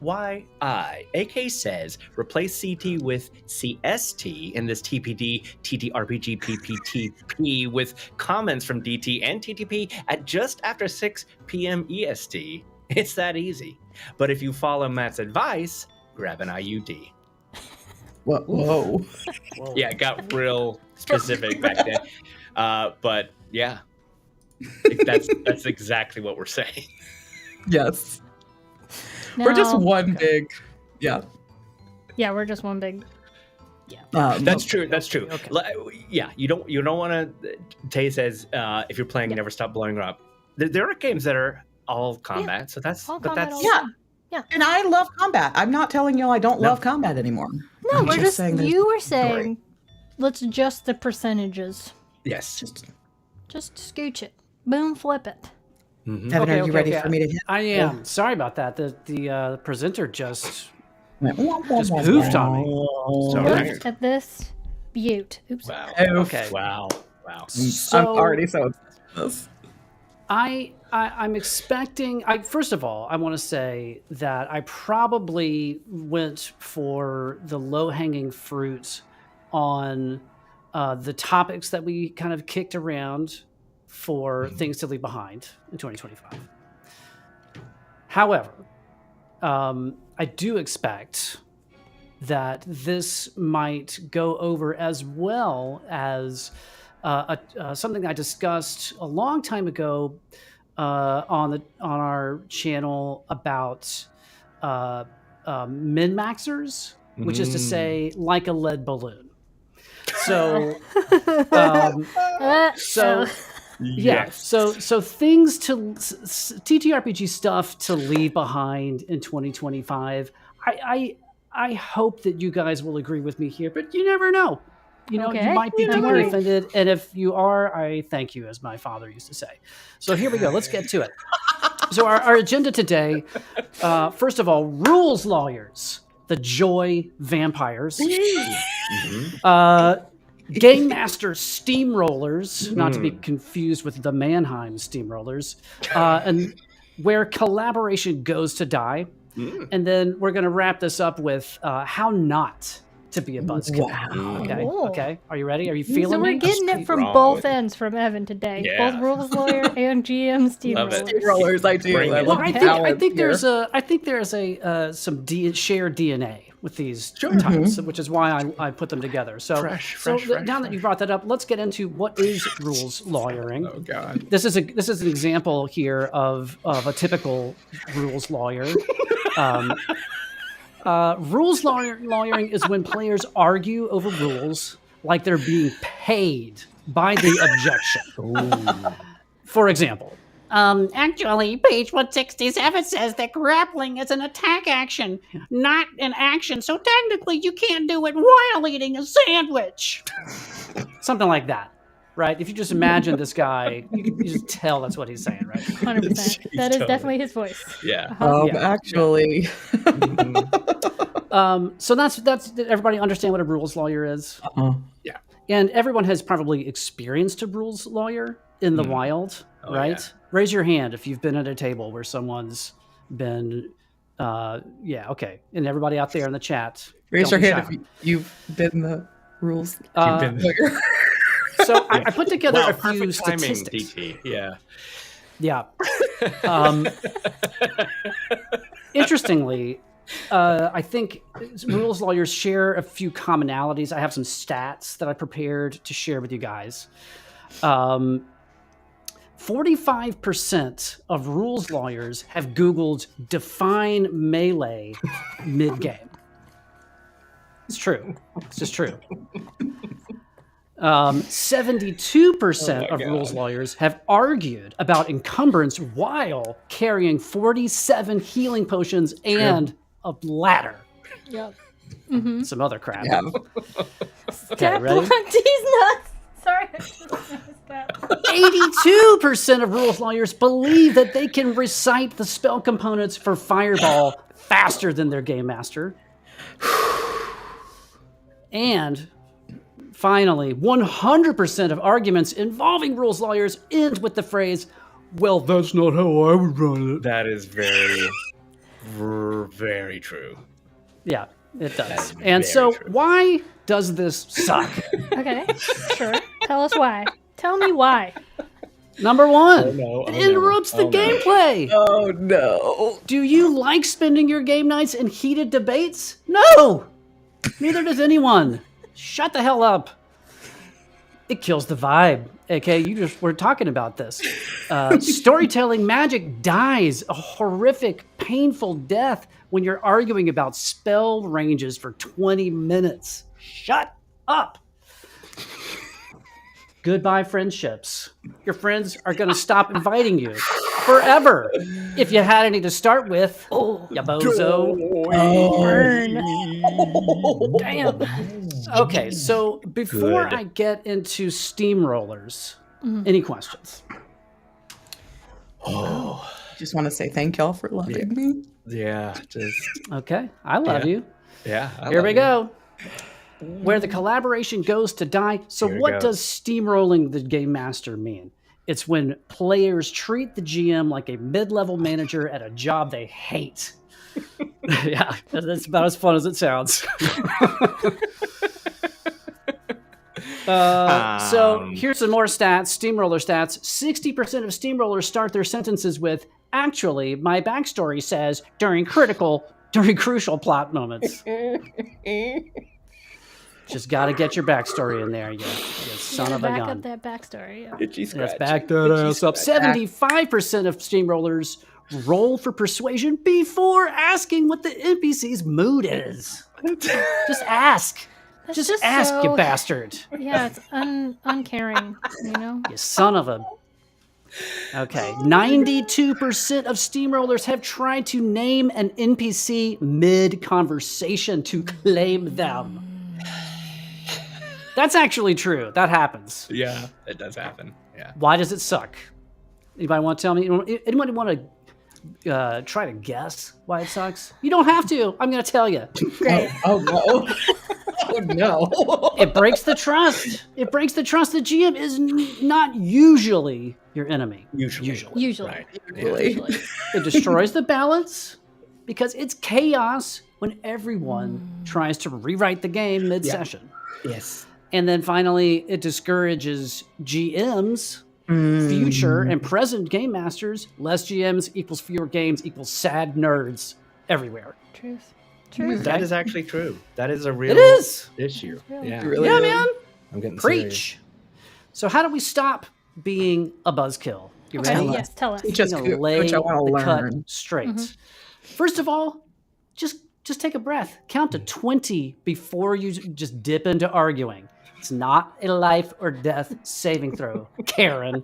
FYI, AK says, replace CT with CST in this TPD TTRPG PPTP with comments from DT and TTP at just after 6 p.m. EST. It's that easy. But if you follow Matt's advice, grab an IUD. Whoa. Yeah, it got real specific back then. But yeah, that's exactly what we're saying. Yes. We're just Now- one big yeah. Yeah, we're just one big. That's true. That's true. Okay. Yeah, you don't want to. Tay says if you're playing, never stop blowing her up. There are games that are all combat, so that's all but combat that's all Yeah. Yeah. And I love combat. I'm not telling you I don't love combat anymore. No, I'm we're just saying there's you were saying, let's adjust the percentages. yes. Just scooch it. Boom, flip it. Mhm. Evan, are you ready for me to hit? I am. Sorry about that. The presenter just Just poofed on me. Sorry. Look at this butte. Oops. Wow. Okay. Wow. Wow. So, I'm already so obsessed with this. I'm expecting. First of all, I want to say that I probably went for the low-hanging fruit on the topics that we kind of kicked around for things to leave behind in 2025. However, I do expect that this might go over as well as something I discussed a long time ago on our channel about min-maxers, which is to say, like a lead balloon. So, yeah. So things to TTRPG stuff to leave behind in 2025. I hope that you guys will agree with me here, but you never know. You know, you might be deeply offended, and if you are, I thank you, as my father used to say. So here we go. Let's get to it. So our agenda today, first of all, rules lawyers, the Joy vampires, Game Master Steamrollers, not to be confused with the Mannheim Steamrollers, and where collaboration goes to die. And then we're going to wrap this up with how not to be a buzzkill. Wow. Okay. Cool. Okay. Are you ready? Are you feeling So we're me? getting it from both ends from Evan today. Yeah. Both rules lawyer and GM Steamrollers. Steamrollers, I do. Bring it. Well, I think there's some shared DNA with these types, which is why I put them together. So now that you brought that up, let's get into what is rules lawyering. Oh God. This is an example here of a typical rules lawyer. Rules lawyering is when players argue over rules like they're being paid by the objection. For example, Actually, page 167 says that grappling is an attack action, not an action, so technically you can't do it while eating a sandwich. something like that, right? If you just imagine this guy, you just tell that's what he's saying, right? 100%. That is definitely his voice. Yeah. Actually. So that's everybody understand what a rules lawyer is? Yeah. And everyone has probably experienced a rules lawyer in the wild, right? Yeah. Raise your hand if you've been at a table where someone's been, okay. And everybody out there in the chat, Raise your don't be hand shy. if you've been the rules. So I put together Wow, a few perfect timing, statistics. DT. Yeah. Yeah. Interestingly, I think rules lawyers share a few commonalities. I have some stats that I prepared to share with you guys. 45% of rules lawyers have Googled define melee mid-game. It's true. It's just true. 72% of rules lawyers have argued about encumbrance while carrying 47 healing potions and a ladder. Yep. Some other crap. Yeah. Okay, ready? These nuts. Sorry. 82% of rules lawyers believe that they can recite the spell components for Fireball faster than their game master. And finally, 100% of arguments involving rules lawyers end with the phrase, "Well, that's not how I would run it." That is very, very true. Yeah, it does. That's And very so true. why does this suck? Okay, sure. Tell us why. Tell me why. Number one, Oh, no. it interrupts the gameplay. Oh no. Do you like spending your game nights in heated debates? No! Neither does anyone. Shut the hell up. It kills the vibe. Okay, we're talking about this. Storytelling magic dies a horrific, painful death when you're arguing about spell ranges for 20 minutes. Shut up. Goodbye, friendships. Your friends are going to stop inviting you forever. If you had any to start with, ya bozo. Burn. Damn. Okay, so before Good. I get into Steamrollers, any questions? Just want to say thank y'all for loving me. Yeah. Just. Okay, I love you. Yeah. Here we go. where the collaboration goes to die. So what does steamrolling the game master mean? It's when players treat the GM like a mid-level manager at a job they hate. Yeah, that's about as fun as it sounds. So here's some more stats, Steamroller stats. 60% of Steamrollers start their sentences with, actually, my backstory says, during crucial plot moments. Just got to get your backstory in there, you son of a gun. Back up that backstory. Yeah. Let's back that ass up. 75% of Steamrollers roll for persuasion before asking what the NPC's mood is. Just ask. Just ask, you bastard. Yeah, it's uncaring, You son of a... Okay, 92% of Steamrollers have tried to name an NPC mid-conversation to claim them. That's actually true. That happens. Yeah, it does happen. Yeah. Why does it suck? Anybody want to tell me? Anyone want to try to guess why it sucks? You don't have to. I'm going to tell you. Oh no. Oh no. It breaks the trust. It breaks the trust. The GM is not usually your enemy. Usually. Right. Usually. It destroys the balance because it's chaos when everyone tries to rewrite the game mid-session. Yes. And then finally, it discourages GMs, future and present game masters. Less GMs equals fewer games equals sad nerds everywhere. Truth. That is actually true. That is a real issue. Yeah. Really Yeah, man. I'm getting Preach. serious. So how do we stop being a buzzkill? You Okay, ready? yes, tell us. Just I'm gonna lay which I want the to cut learn. straight. First of all, just take a breath. Count to 20 before you just dip into arguing. It's not a life or death saving throw, Karen.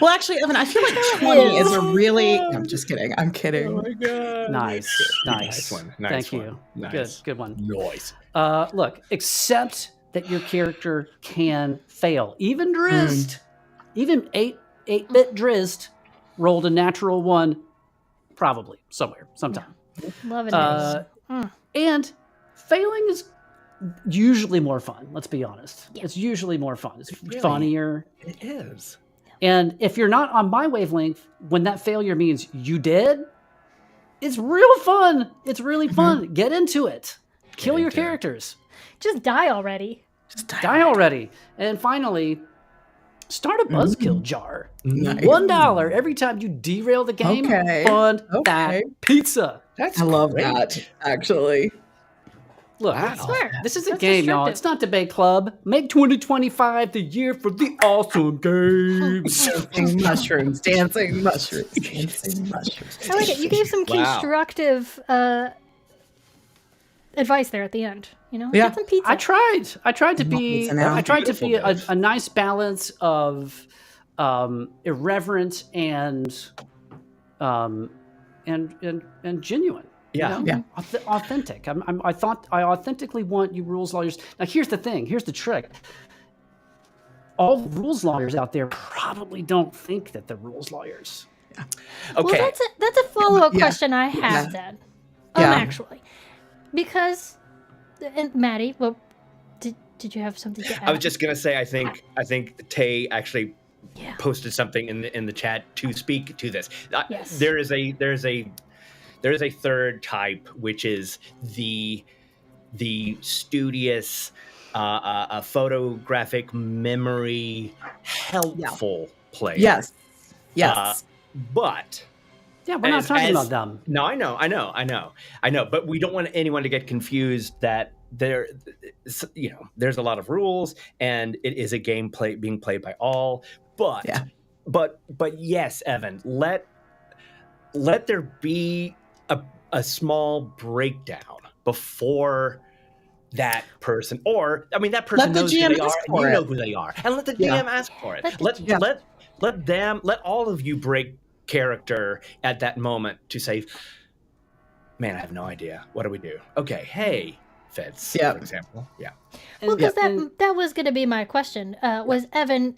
Well, actually, Evan, I feel like 20 is a really... I'm just kidding. I'm kidding. Oh my god. Nice one. Thank you. Nice. Good one. Noise. Look, accept that your character can fail. Even Drizzt, even 8-bit Drizzt rolled a natural 1 probably somewhere, sometime. Love it. And failing is usually more fun. Let's be honest. Yeah. It's usually more fun. It's Really? funnier. It is. And if you're not on my wavelength, when that failure means you did, it's real fun. It's really fun. Get into it. Kill your characters. Just die already. Just Die already. And finally, start a buzzkill jar. Nice. $1 every time you derail the game. Okay. Fund Okay. that pizza. That's I love great. that, actually. Look, Wow. Swear. this is a That's game, y'all. destructive. It's not Debate Club. Make 2025 the year for the awesome games. Dancing mushrooms, dancing mushrooms, dancing mushrooms. I like it. You gave some Wow. constructive advice there at the end. Yeah. Get some pizza. I tried to be. It's now I tried to be beautiful, a nice balance of irreverent and genuine. Yeah. You know? Authentic. I thought I authentically want you rules lawyers. Now here's the thing. Here's the trick. All the rules lawyers out there probably don't think that they're rules lawyers. Okay. Well, that's a follow-up Yeah. question I have then. Yeah. Actually, because and Mattie, well, did you have something to add? I was just gonna say, I think Tay actually Yeah. posted something in the chat to speak to this. Yes. There is a third type, which is the studious, photographic memory helpful player. Yes. But Yeah, we're not talking about them. no, I know, but we don't want anyone to get confused that there's a lot of rules and it is a game being played by all. But Yeah. but yes, Evan, let there be a small breakdown before that person, or I mean that person Let the knows who GM they are, ask and for you know it. who they are, and let the Yeah. GM ask for it. Let Let all of you break character at that moment to say, man, I have no idea. What do we do? Okay, hey, Fitz, Yeah. for example. Yeah. Well, because And- that was going to be my question. Was Evan,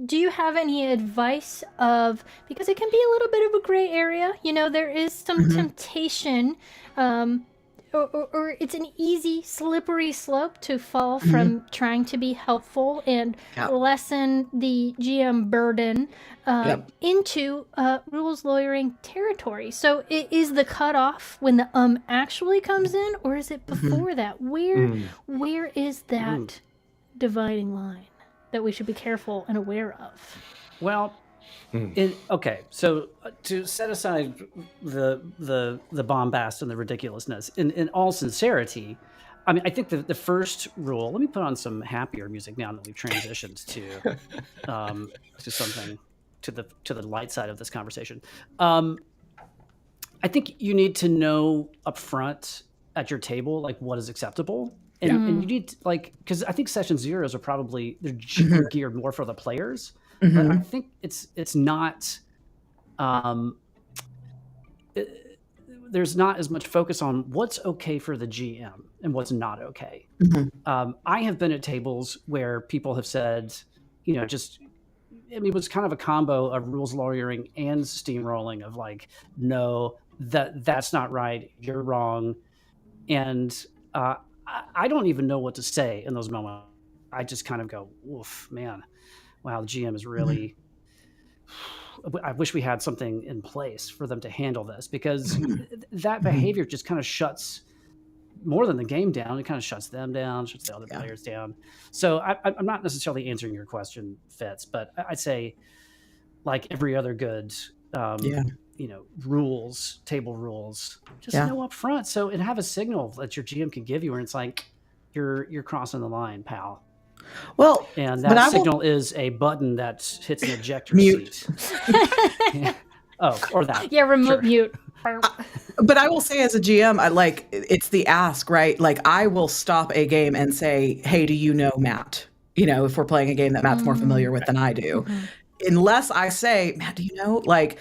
do you have any advice because it can be a little bit of a gray area. There is some temptation or it's an easy, slippery slope to fall from trying to be helpful and lessen the GM burden into rules lawyering territory. So is the cutoff when the actually comes in, or is it before that? Where is that dividing line that we should be careful and aware of? Well, so to set aside the bombast and the ridiculousness, in all sincerity, I mean, I think the first rule. Let me put on some happier music now that we've transitioned to something to the light side of this conversation. I think you need to know up front at your table like what is acceptable. And you need to, because I think session zeros are probably they're geared more for the players. But I think it's not. There's not as much focus on what's okay for the GM and what's not okay. I have been at tables where people have said, it was kind of a combo of rules lawyering and steamrolling of like, no, that's not right, you're wrong, and I don't even know what to say in those moments. I just kind of go, oof, man. Wow, the GM is really. I wish we had something in place for them to handle this, because that behavior just kind of shuts more than the game down. It kind of shuts them down, shuts the other players down. So I'm not necessarily answering your question, Fitz, but I'd say, like every other good, rules, table rules, just know up front. So and have a signal that your GM can give you, where it's like you're crossing the line, pal. Well, and that signal is a button that hits an ejector seat. Oh, or that. Yeah, remote mute. But I will say, as a GM, it's the ask, right? Like, I will stop a game and say, "Hey, do you know Matt?" If we're playing a game that Matt's more familiar with than I do, unless I say, "Matt, do you know?" Like,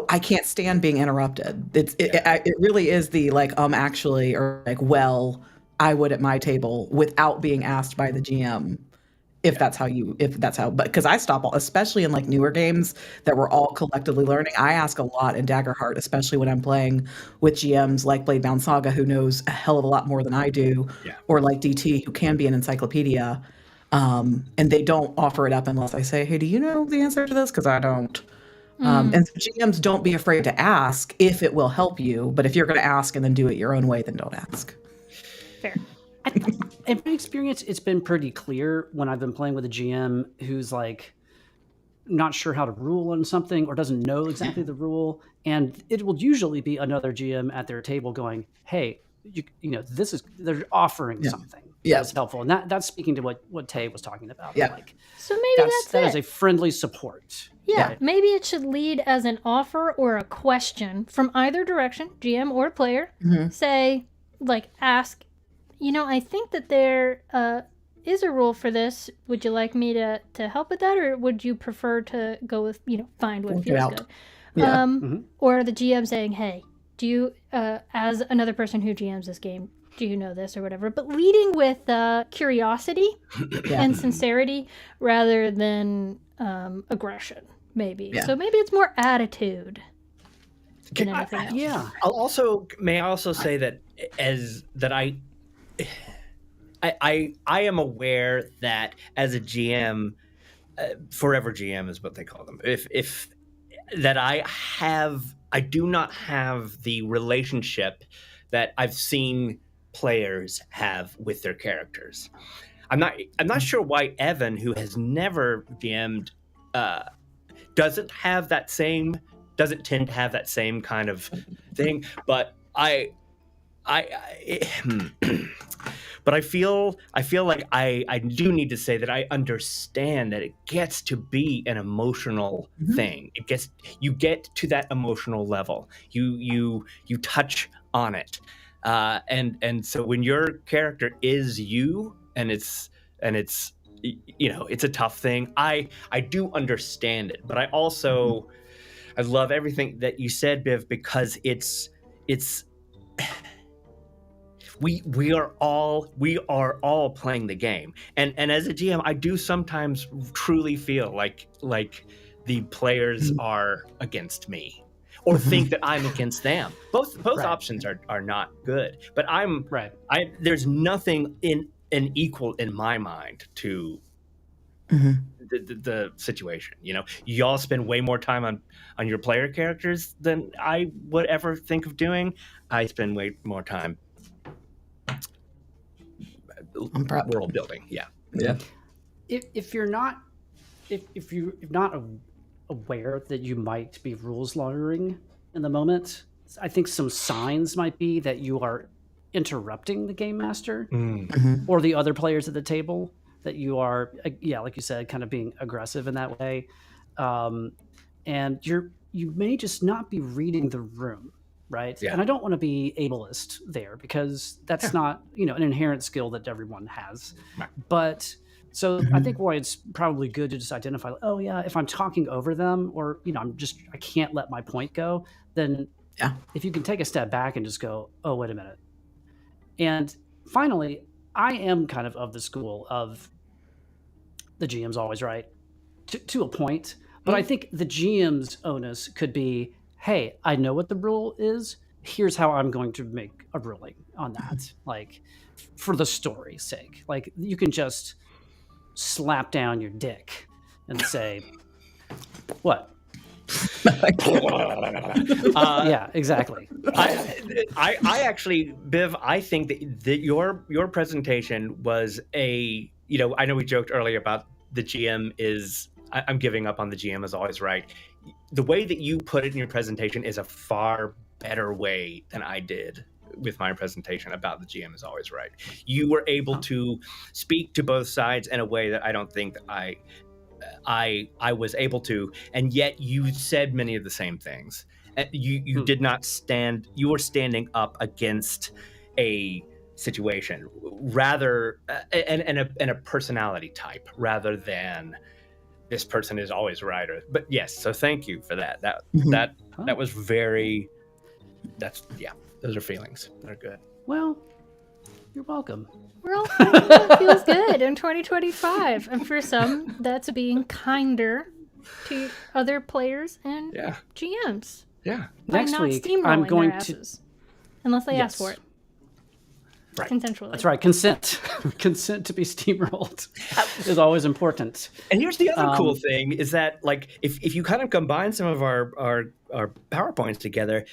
I can't stand being interrupted. It really is the actually, or like, well, I would at my table, without being asked by the GM if that's how, but because I stop all, especially in like newer games that we're all collectively learning. I ask a lot in Daggerheart, especially when I'm playing with GMs like Bladebound Saga, who knows a hell of a lot more than I do, or like DT, who can be an encyclopedia. And they don't offer it up unless I say, "Hey, do you know the answer to this? Because I don't." And so GMs, don't be afraid to ask if it will help you. But if you're going to ask and then do it your own way, then don't ask. Fair. In my experience, it's been pretty clear when I've been playing with a GM who's like not sure how to rule on something or doesn't know exactly the rule, and it will usually be another GM at their table going, "Hey, they're offering something that's helpful," and that's speaking to what Tay was talking about. Yeah. So maybe that is a friendly support. Yeah, maybe it should lead as an offer or a question from either direction, GM or player. Say, ask. I think that there is a rule for this. Would you like me to help with that, or would you prefer to go with, find what feels good? Or the GM saying, "Hey, do you, as another person who GMs this game, do you know this," or whatever? But leading with curiosity and sincerity rather than aggression, maybe. So maybe it's more attitude than anything else. Yeah. May I also say that I am aware that as a GM, forever GM is what they call them. If that I do not have the relationship that I've seen players have with their characters. I'm not sure why Evan, who has never GM'd, doesn't tend to have that same kind of thing. But but I feel like I do need to say that I understand that it gets to be an emotional thing. You get to that emotional level. You touch on it, and so when your character is you, and it's it's a tough thing. I do understand it, but I also I love everything that you said, Biv, because it's. We are all playing the game, and as a GM, I do sometimes truly feel like the players are against me, or think that I'm against them. Both options are not good. But there's nothing in equal in my mind to the situation. Y'all spend way more time on your player characters than I would ever think of doing. I spend way more time world building. Yeah. If you're not aware that you might be rules lawyering in the moment, I think some signs might be that you are interrupting the game master or the other players at the table, that you are, like you said, kind of being aggressive in that way. And you may just not be reading the room, right? Yeah. And I don't want to be ableist there, because that's not, an inherent skill that everyone has. Right. But so I think why it's probably good to just identify, if I'm talking over them, or, I can't let my point go, then if you can take a step back and just go, oh, wait a minute. And finally, I am kind of the school of the GM's always right to a point, but I think the GM's onus could be, hey, I know what the rule is. Here's how I'm going to make a ruling on that. Like, for the story's sake, like, you can just slap down your dick and say, what? Yeah, exactly. I actually, Biv, I think that your presentation was I know we joked earlier about the GM is, I'm giving up on the GM is always right. The way that you put it in your presentation is a far better way than I did with my presentation about the GM is always right. You were able to speak to both sides in a way that I don't think that I was able to, and yet you said many of the same things. You did not stand. You were standing up against a situation, rather, and a personality type, rather than this person is always right. But yes, so thank you for that. That was very. Those are feelings. They're good. Well, you're welcome. We're all it feels good in 2025, and for some, that's being kinder to other players and GMs. Yeah. By Next not week, steamrolling I'm going their asses, unless they ask for it. Right. Consensually. That's right. Consent. Consent to be steamrolled is always important. And here's the other cool thing is that, like, if you kind of combine some of our PowerPoints together,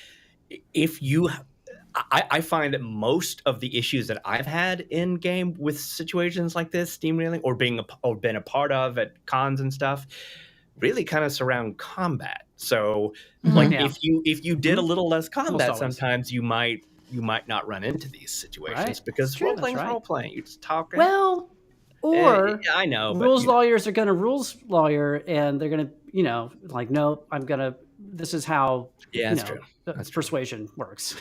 I find that most of the issues that I've had in game with situations like this, steamrolling, or been a part of at cons and stuff, really kind of surround combat. So, if you did a little less combat, sometimes you might not run into these situations, because role playing is role playing. You're just talking. Well, or I know rules lawyers are going to rules lawyer, and they're going to, like, no, I'm going to. This is how. Yeah, that's true. That's persuasion works.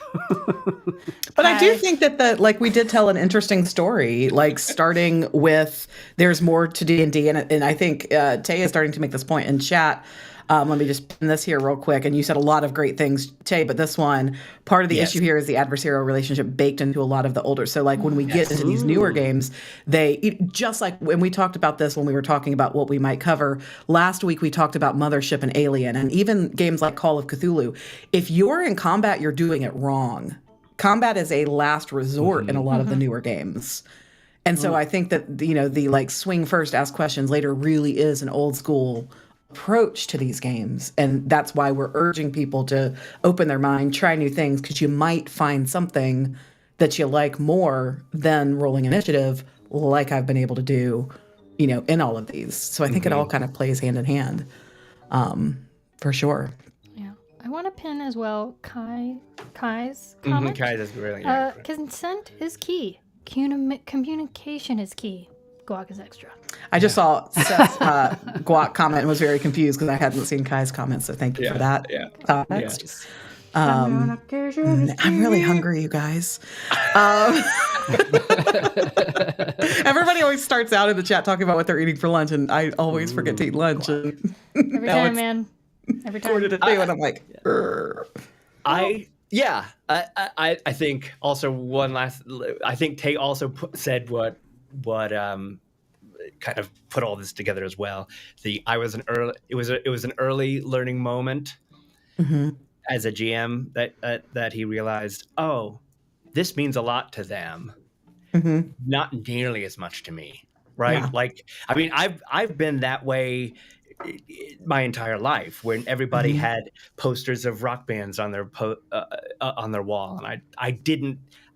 But I do think that we did tell an interesting story, like starting with there's more to D&D, and I think Tay is starting to make this point in chat. Let me just pin this here real quick. And you said a lot of great things, Tay, but this one, part of the issue here is the adversarial relationship baked into a lot of the older. So like when we get into these newer games, just like when we talked about this, when we were talking about what we might cover last week, we talked about Mothership and Alien, and even games like Call of Cthulhu. If you're in combat, you're doing it wrong. Combat is a last resort in a lot of the newer games. And so I think that, the like swing first, ask questions later really is an old school approach to these games, and that's why we're urging people to open their mind, try new things, because you might find something that you like more than rolling initiative, like I've been able to do, in all of these. So I think it all kind of plays hand in hand, for sure. Yeah, I want to pin as well Kai's comment. Kai is really consent is key. Communication is key. Guac is extra. I just saw Seth's Guac comment and was very confused because I hadn't seen Kai's comment, so thank you for that context. I'm really hungry, you guys. Everybody always starts out in the chat talking about what they're eating for lunch, and I always forget to eat lunch. And every time, man. Every time. Quarter to two, and I'm like, I think also one last. I think Tay also said what kind of put all this together as well. It was an early learning moment, as a GM that he realized, oh, this means a lot to them, not nearly as much to me, right? Yeah. Like, I mean, I've been that way my entire life, when everybody had posters of rock bands on their wall, and I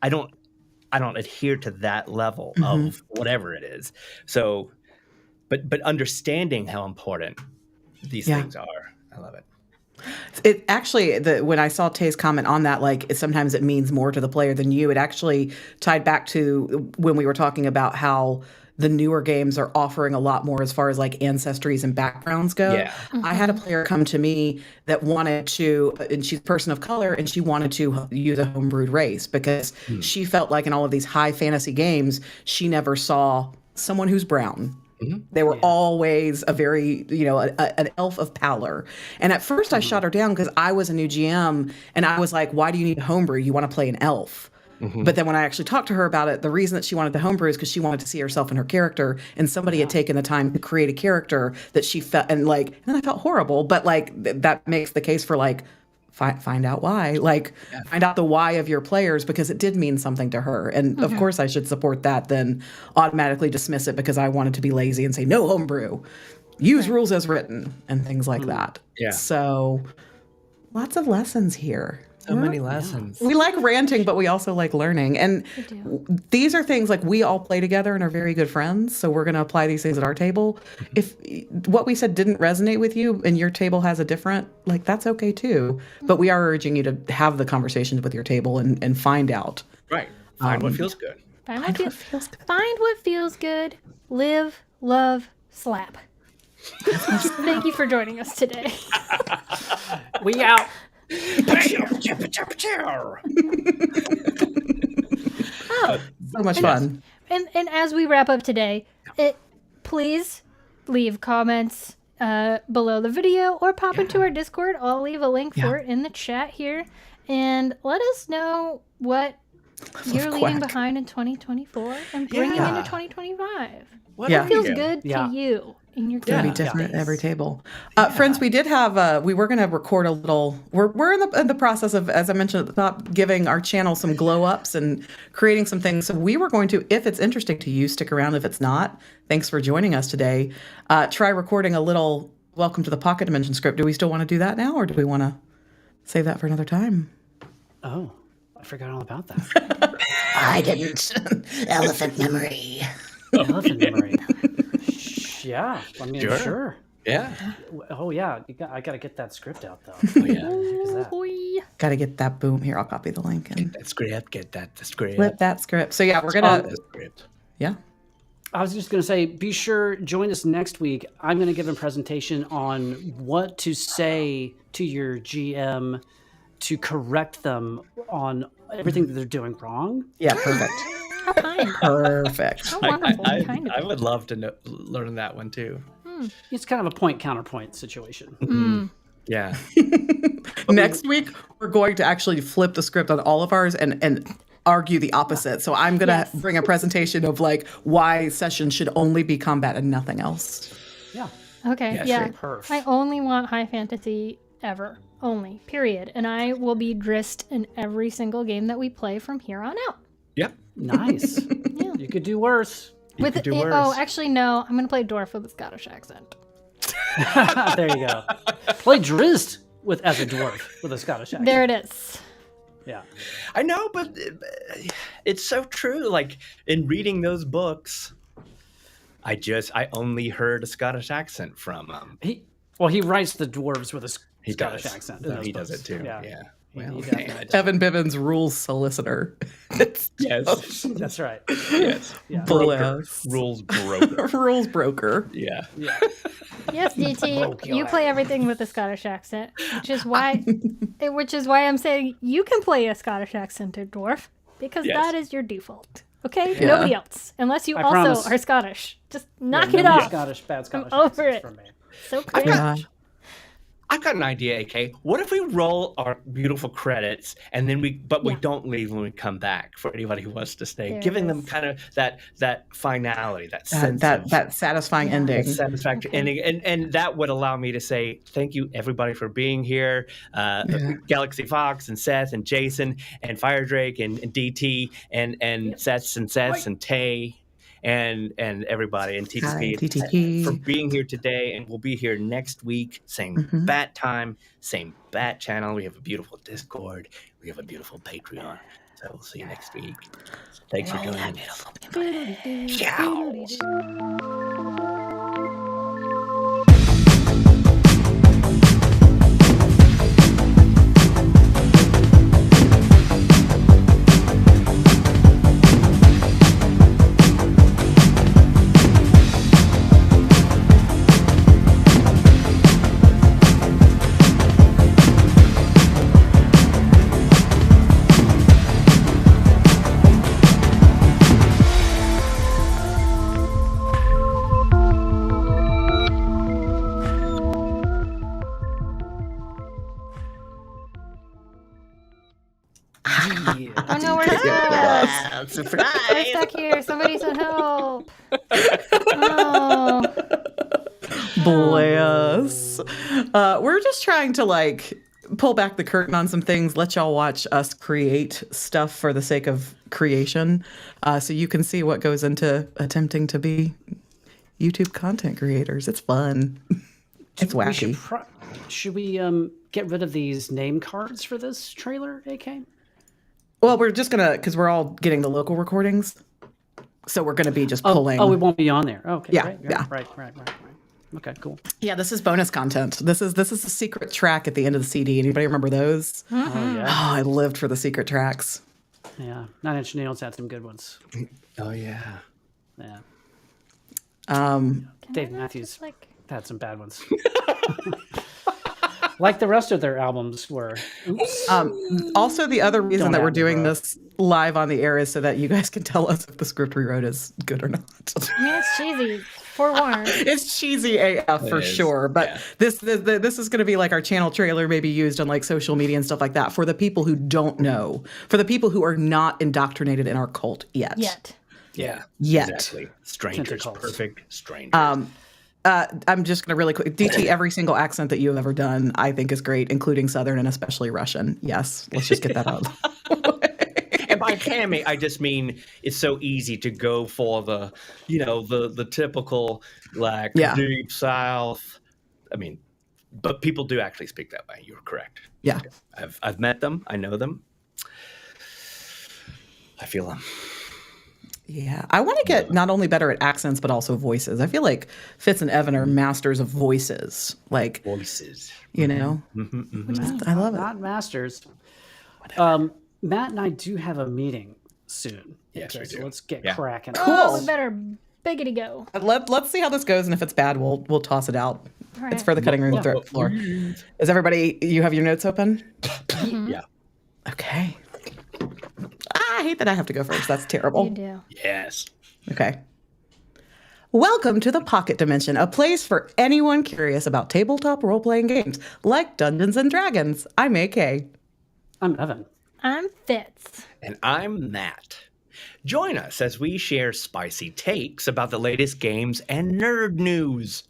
don't adhere to that level of whatever it is. So, but understanding how important these things are, I love it. It actually, when I saw Tay's comment on that, like sometimes it means more to the player than you, it actually tied back to when we were talking about how the newer games are offering a lot more as far as like ancestries and backgrounds go. Yeah. I had a player come to me that wanted to, and she's a person of color, and she wanted to use a homebrewed race because she felt like in all of these high fantasy games, she never saw someone who's brown. They were always a very, an elf of pallor. And at first I shot her down because I was a new GM and I was like, why do you need a homebrew? You want to play an elf. But then when I actually talked to her about it, the reason that she wanted the homebrew is because she wanted to see herself in her character, and somebody had taken the time to create a character that she felt, and I felt horrible, but like that makes the case for like, find out why, find out the why of your players, because it did mean something to her. And of course I should support that, then automatically dismiss it because I wanted to be lazy and say, no homebrew, use rules as written and things like that. Yeah. So lots of lessons here. So many lessons. We like ranting, but we also like learning. And these are things like we all play together and are very good friends. So we're going to apply these things at our table. If what we said didn't resonate with you and your table has a different, that's okay too. But we are urging you to have the conversations with your table and find out. Right. Find what feels good. Find what feels good. Find what feels good. Live, love, slap. Thank you for joining us today. We out. So much fun. And as we wrap up today, please leave comments below the video or pop into our Discord. I'll leave a link for it in the chat here. And let us know what you're leaving behind in 2024 and bringing into 2025. What feels good to you in your It's going to be different at every table. Friends, we did have, we were going to record a little, we're in the process of, as I mentioned at the top, giving our channel some glow ups and creating some things. So we were going to, if it's interesting to you, stick around. If it's not, thanks for joining us today. Try recording a little Welcome to the Pocket Dimension script. Do we still want to do that now, or do we want to save that for another time? Oh, I forgot all about that. I didn't. Elephant memory. Elephant memory. Yeah, I mean, sure. Yeah. Oh, yeah. I got to get that script out, though. Got to get that boom. Here, I'll copy the link. And that script. Get the script. Flip that script. So, yeah, we're going to... Yeah. I was just going to say, be sure, join us next week. I'm going to give a presentation on what to say to your GM to correct them on everything that they're doing wrong. Yeah, perfect. How kind. Perfect. How wonderful. I would love to learn that one too. It's kind of a point-counterpoint situation. Yeah. Next week, we're going to actually flip the script on all of ours and argue the opposite. So I'm going to bring a presentation of why sessions should only be combat and nothing else. Yeah. Okay. Yeah. I only want high fantasy ever. Only. Period. And I will be Drist in every single game that we play from here on out. Yep. Nice. Yeah. You could do worse. Oh, actually, no. I'm going to play Dwarf with a Scottish accent. There you go. Play Drist as a dwarf with a Scottish accent. There it is. Yeah. I know, but it's so true. In reading those books, I only heard a Scottish accent from He writes the dwarves with a Scottish accent. He does it too. Yeah. Well, Evan Bivens, rules solicitor. Yes. That's right. Yes. Yeah. Rules broker. Rules broker. Yeah. Yes, DT, you play everything with a Scottish accent, which is why I'm saying you can play a Scottish accented dwarf, because that is your default. Okay? Yeah. Nobody else. Unless you also are Scottish. Just knock it off. Bad Scottish I'm over it. For me. So cringe. I've got an idea, AK. What if we roll our beautiful credits and then we don't leave when we come back for anybody who wants to stay, giving them kind of that finality, that satisfying ending. That satisfactory ending. And that would allow me to say thank you everybody for being here. Galaxy Fox and Seth and Jason and Fire Drake and DT and Seth and Tay. And everybody and TTP for being here today, and we'll be here next week, same bat time, same bat channel. We have a beautiful Discord, we have a beautiful Patreon, so we'll see you next week. Thanks for joining us. Ciao. Oh no, we're Surprise! We're stuck here. Somebody send help. Oh. Bless. We're just trying to pull back the curtain on some things, let y'all watch us create stuff for the sake of creation, so you can see what goes into attempting to be YouTube content creators. It's fun. It's wacky. Should we get rid of these name cards for this trailer, AK? Well, we're just gonna, because we're all getting the local recordings, so we're gonna be just pulling. Oh, we won't be on there. Okay. Yeah. Right. Okay, cool. Yeah, this is bonus content. This is a secret track at the end of the CD. Anybody remember those? Oh yeah. Oh, I lived for the secret tracks. Yeah, 9 Inch Nails had some good ones. Oh yeah. Yeah. Dave Matthews had some bad ones. Like the rest of their albums were. Oops. Also, the other reason that we're doing this live on the air is so that you guys can tell us if the script we wrote is good or not. I mean, it's cheesy. Forewarned. It's cheesy AF for sure. But this is going to be like our channel trailer, maybe used on social media and stuff like that for the people who don't know, for the people who are not indoctrinated in our cult yet. Yeah. Exactly. Strangers. Perfect strangers. I'm just going to really quick. DT, every single accent that you have ever done, I think is great, including Southern and especially Russian. Yes, let's just get that out. And by Cammy, I just mean it's so easy to go for the typical deep South. I mean, but people do actually speak that way. You're correct. Yeah, I've met them. I know them. I feel them. Yeah, I want to get not only better at accents, but also voices. I feel like Fitz and Evan are masters of voices. Voices. You know? I love it. Not masters. Matt and I do have a meeting soon. Yes, we do. So let's get cracking. Cool. Oh, we better biggity go. Let's see how this goes, and if it's bad, we'll toss it out. Right. It's for the cutting room floor. Is everybody, you have your notes open? Yeah. Okay. I hate that I have to go first. That's terrible. You do. Yes. Okay. Welcome to the Pocket Dimension, a place for anyone curious about tabletop role-playing games like Dungeons and Dragons. I'm AK. I'm Evan. I'm Fitz. And I'm Matt. Join us as we share spicy takes about the latest games and nerd news,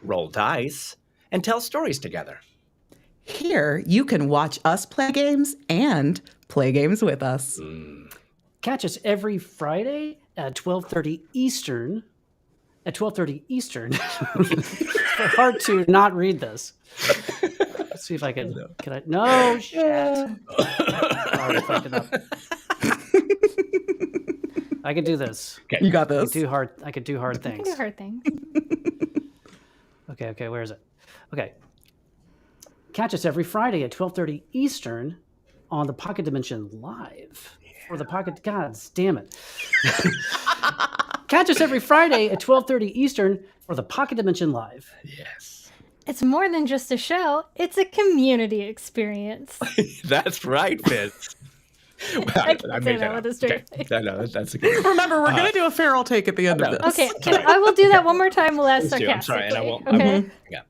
roll dice, and tell stories together. Here, you can watch us play games and play games with us. Catch us every Friday at 12:30 Eastern. At 12:30 Eastern. It's hard to not read this. Let's see if I can. Can I? No, shit. Already fucked it up. I can do this. Okay. You got this. I could do hard things. Do hard things. Okay, where is it? Okay. Catch us every Friday at 12:30 Eastern on the Pocket Dimension Live. Or the Pocket, God damn it. Catch us every Friday at 12:30 Eastern for the Pocket Dimension Live. Yes. It's more than just a show. It's a community experience. That's right, Fitz. I can't say that with a straight face. I know, that's a good. Remember, we're going to do a feral take at the end of this. Okay, I will do that one more time less sarcastic. I'm sorry, and I won't. Okay. Yeah.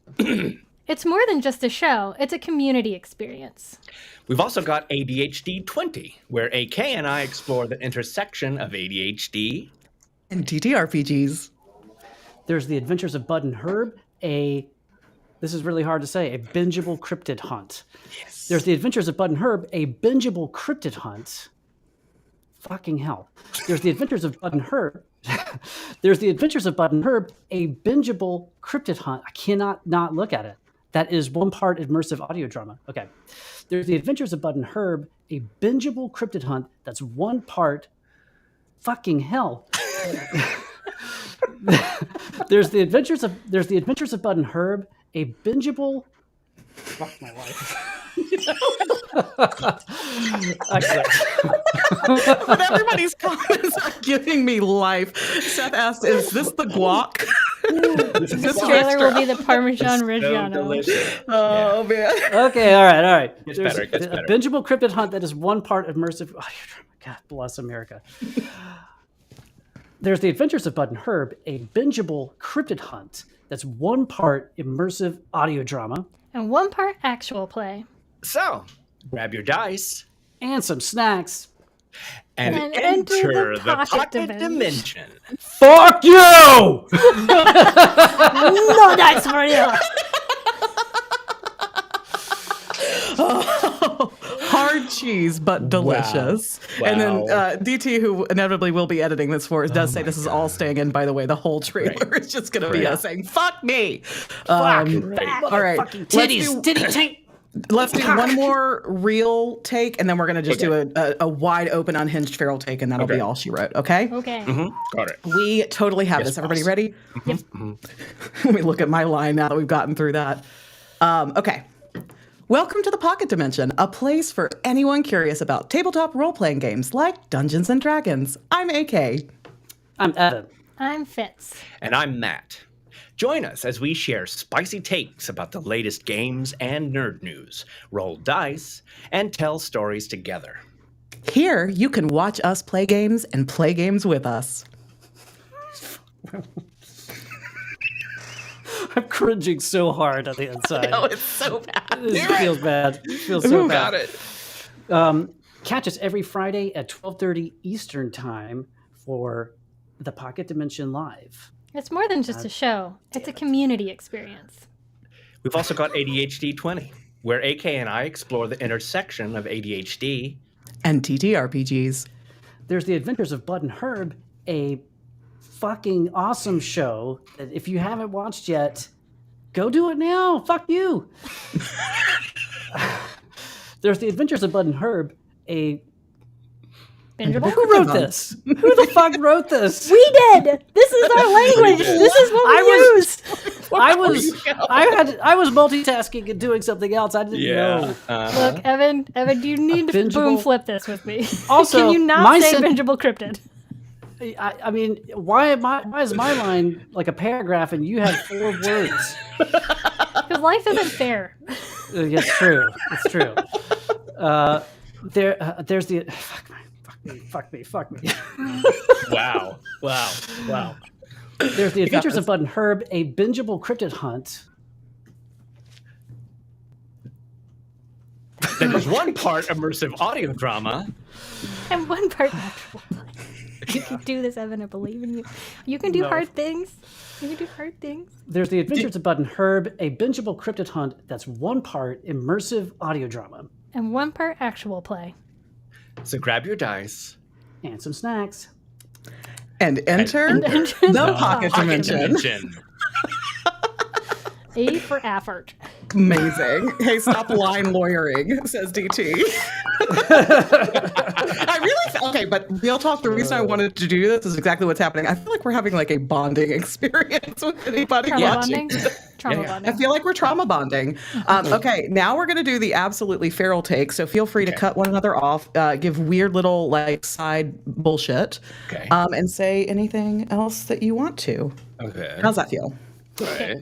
It's more than just a show. It's a community experience. We've also got ADHD 20, where AK and I explore the intersection of ADHD and TTRPGs. There's The Adventures of Bud and Herb, this is really hard to say, a bingeable cryptid hunt. Yes. There's The Adventures of Bud and Herb, a bingeable cryptid hunt. Fucking hell. There's The Adventures of Bud and Herb. There's The Adventures of Bud and Herb, a bingeable cryptid hunt. I cannot not look at it. That is one part immersive audio drama. Okay. There's The Adventures of Bud and Herb, a bingeable cryptid hunt. That's one part. Fucking hell. There's the Adventures of Bud and Herb, a bingeable. Fuck my life. But everybody's comments are giving me life. Seth asked, "Is this the guac?" This trailer will be the Parmesan Reggiano. delicious. Oh man. Okay, all right. Gets better, it gets a better. bingeable cryptid hunt that is one part immersive. Oh, God bless America. There's The Adventures of Bud and Herb, a bingeable cryptid hunt that's one part immersive audio drama. And one part actual play. So, grab your dice And some snacks. and enter enter the the pocket pocket dimension. Fuck you! No dice for you! Hard cheese, but delicious. Wow. And then Wow. DT, who inevitably will be editing this for us, does say this is all staying in, by the way. The whole trailer is just going to be us saying, fuck me. Fuck. All right. Fucking titties. Titty tank. Let's do one more real take, and then we're going to just do a wide open, unhinged feral take, and that'll be all she wrote, okay? Okay. Got it. We totally have Yes, this. Everybody boss. ready? Let me look at my line now that we've gotten through that. Okay. Welcome to the Pocket Dimension, a place for anyone curious about tabletop role-playing games like Dungeons & Dragons. I'm AK. I'm Evan. I'm Fitz. And I'm Matt. Join us as we share spicy takes about the latest games and nerd news, roll dice, and tell stories together. Here, you can watch us play games and play games with us. I'm cringing so hard on the inside. Oh, it's so bad. It feels bad. It feels so bad. Got it. Catch us every Friday at 12:30 Eastern Time for the Pocket Dimension Live. It's more than just a show. It's a community experience. We've also got ADHD 20, where AK and I explore the intersection of ADHD And TTRPGs. There's The Adventures of Bud and Herb, a fucking awesome show that if you haven't watched yet, go do it now. Fuck you. There's The Adventures of Bud and Herb, a... Bingeable? Who wrote this? Who the fuck wrote this? We did! This is our language! This is what we use! I was multitasking and doing something else. I didn't know. Look, Evan, you need to bingeable- boom flip this with me. Also, Can you my not say sen- bingeable cryptid? I mean, why is my line like a paragraph and you had 4 words? Because life isn't fair. It's true. It's true. There's the fuck me. Wow. There's The Adventures of Bud and Herb, a bingeable cryptid hunt. Then there's one part immersive audio drama. And one part actual play. You can do this, Evan. I believe in you. You can do hard things. You can do hard things. There's The Adventures of Bud and Herb, a bingeable cryptid hunt that's one part immersive audio drama. And one part actual play. So grab your dice. And some snacks. And enter the Pocket Dimension. A for effort. Amazing. Hey, stop line lawyering, says DT. Okay, but real talk, the reason I wanted to do this is exactly what's happening. I feel like we're having like a bonding experience with anybody Trauma watching. bonding? Trauma Yeah. bonding. I feel like we're trauma bonding. Okay, now we're going to do the absolutely feral take. So feel free to cut one another off, give weird little like side bullshit, Okay. and say anything else that you want to. Okay. How's that feel? Right.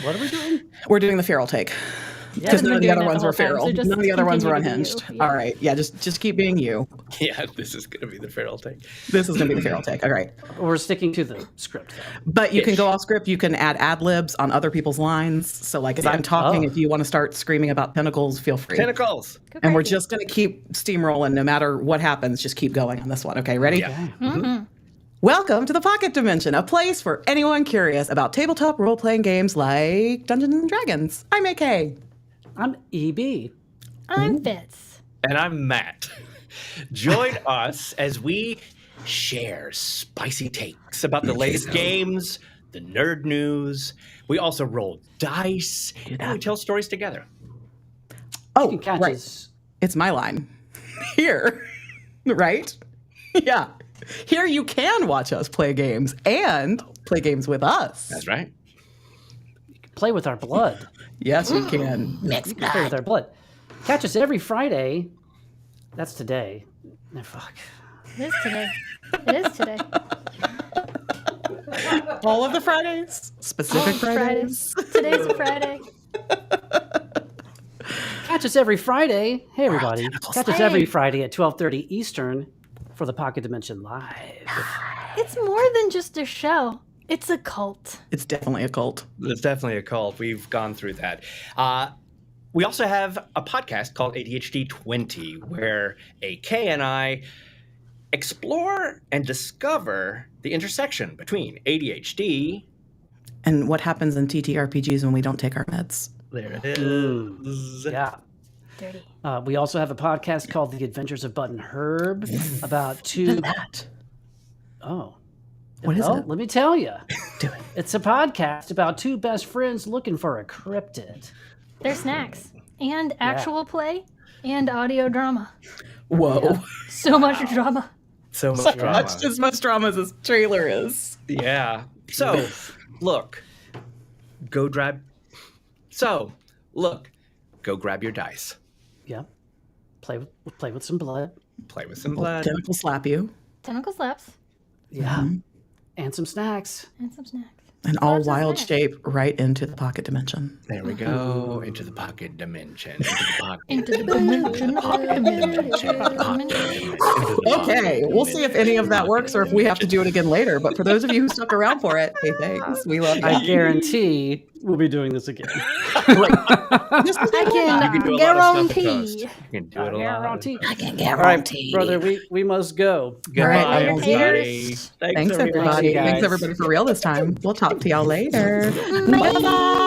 What are we doing? We're doing the feral take. Because none of the doing other that ones the were whole time, feral. so just None of the other ones were continue to be unhinged. you. Yeah. All right. Yeah, just keep being you. Yeah, this is going to be the feral take. This is going to be the feral take. All right. We're sticking to the script, though. But you can go off script. You can add ad libs on other people's lines. So, like, as I'm talking, if you want to start screaming about tentacles, feel free. Tentacles. And we're just going to keep steamrolling no matter what happens. Just keep going on this one. Okay, ready? Yeah. Welcome to the Pocket Dimension, a place for anyone curious about tabletop role-playing games like Dungeons and Dragons. I'm AK. I'm EB. I'm Fitz. And I'm Matt. Join us as we share spicy takes about the latest games, the nerd news. We also roll dice, and we tell stories together. Oh, You can catch right. us. It's my line. Here, right? Yeah. Here you can watch us play games and play games with us. That's right. Play with our blood. Yes, you can. Mixed Play with blood. our blood. Catch us every Friday. That's today. No, fuck. It is today. It is today. All of the Fridays? Specific Fridays? Today's a Friday. Catch us every Friday. Hey, everybody. tentacles. Catch us every Friday at 12:30 Eastern for the Pocket Dimension Live. It's more than just a show. It's a cult. It's definitely a cult. It's definitely a cult. We've gone through that. We also have a podcast called ADHD 20, where AK and I explore and discover the intersection between ADHD. And what happens in TTRPGs when we don't take our meds? There it is. Yeah. Dirty. We also have a podcast called The Adventures of Button Herb about two. That. Oh. What is Well, it? let me tell you. Do it. It's a podcast about two best friends looking for a cryptid. They're snacks. And actual play and audio drama. Whoa. So much drama. So much drama. That's as much drama as this trailer is. Yeah. So, look, go grab your dice. Yeah. Play with some blood. Play with some blood. Tentacle slap you. Tentacle slaps Yeah. And some snacks. and some snacks. And all Lots of wild snacks. shape right into the pocket dimension. There we go. Into the pocket dimension. Into the pocket. Into the dimension. Okay, we'll see if any of that works or if we have to do it again later. But for those of you who stuck around for it, hey, thanks. We love I you. guarantee we'll be doing this again. I can do a lot of stuff in post. guarantee. You can do it a lot. Guarantee. I can All right, guarantee. brother, we must go. All right, Goodbye, I'll see everybody. Thanks, everybody. guys. Thanks, everybody, for real this time. We'll talk to y'all later. Bye-bye.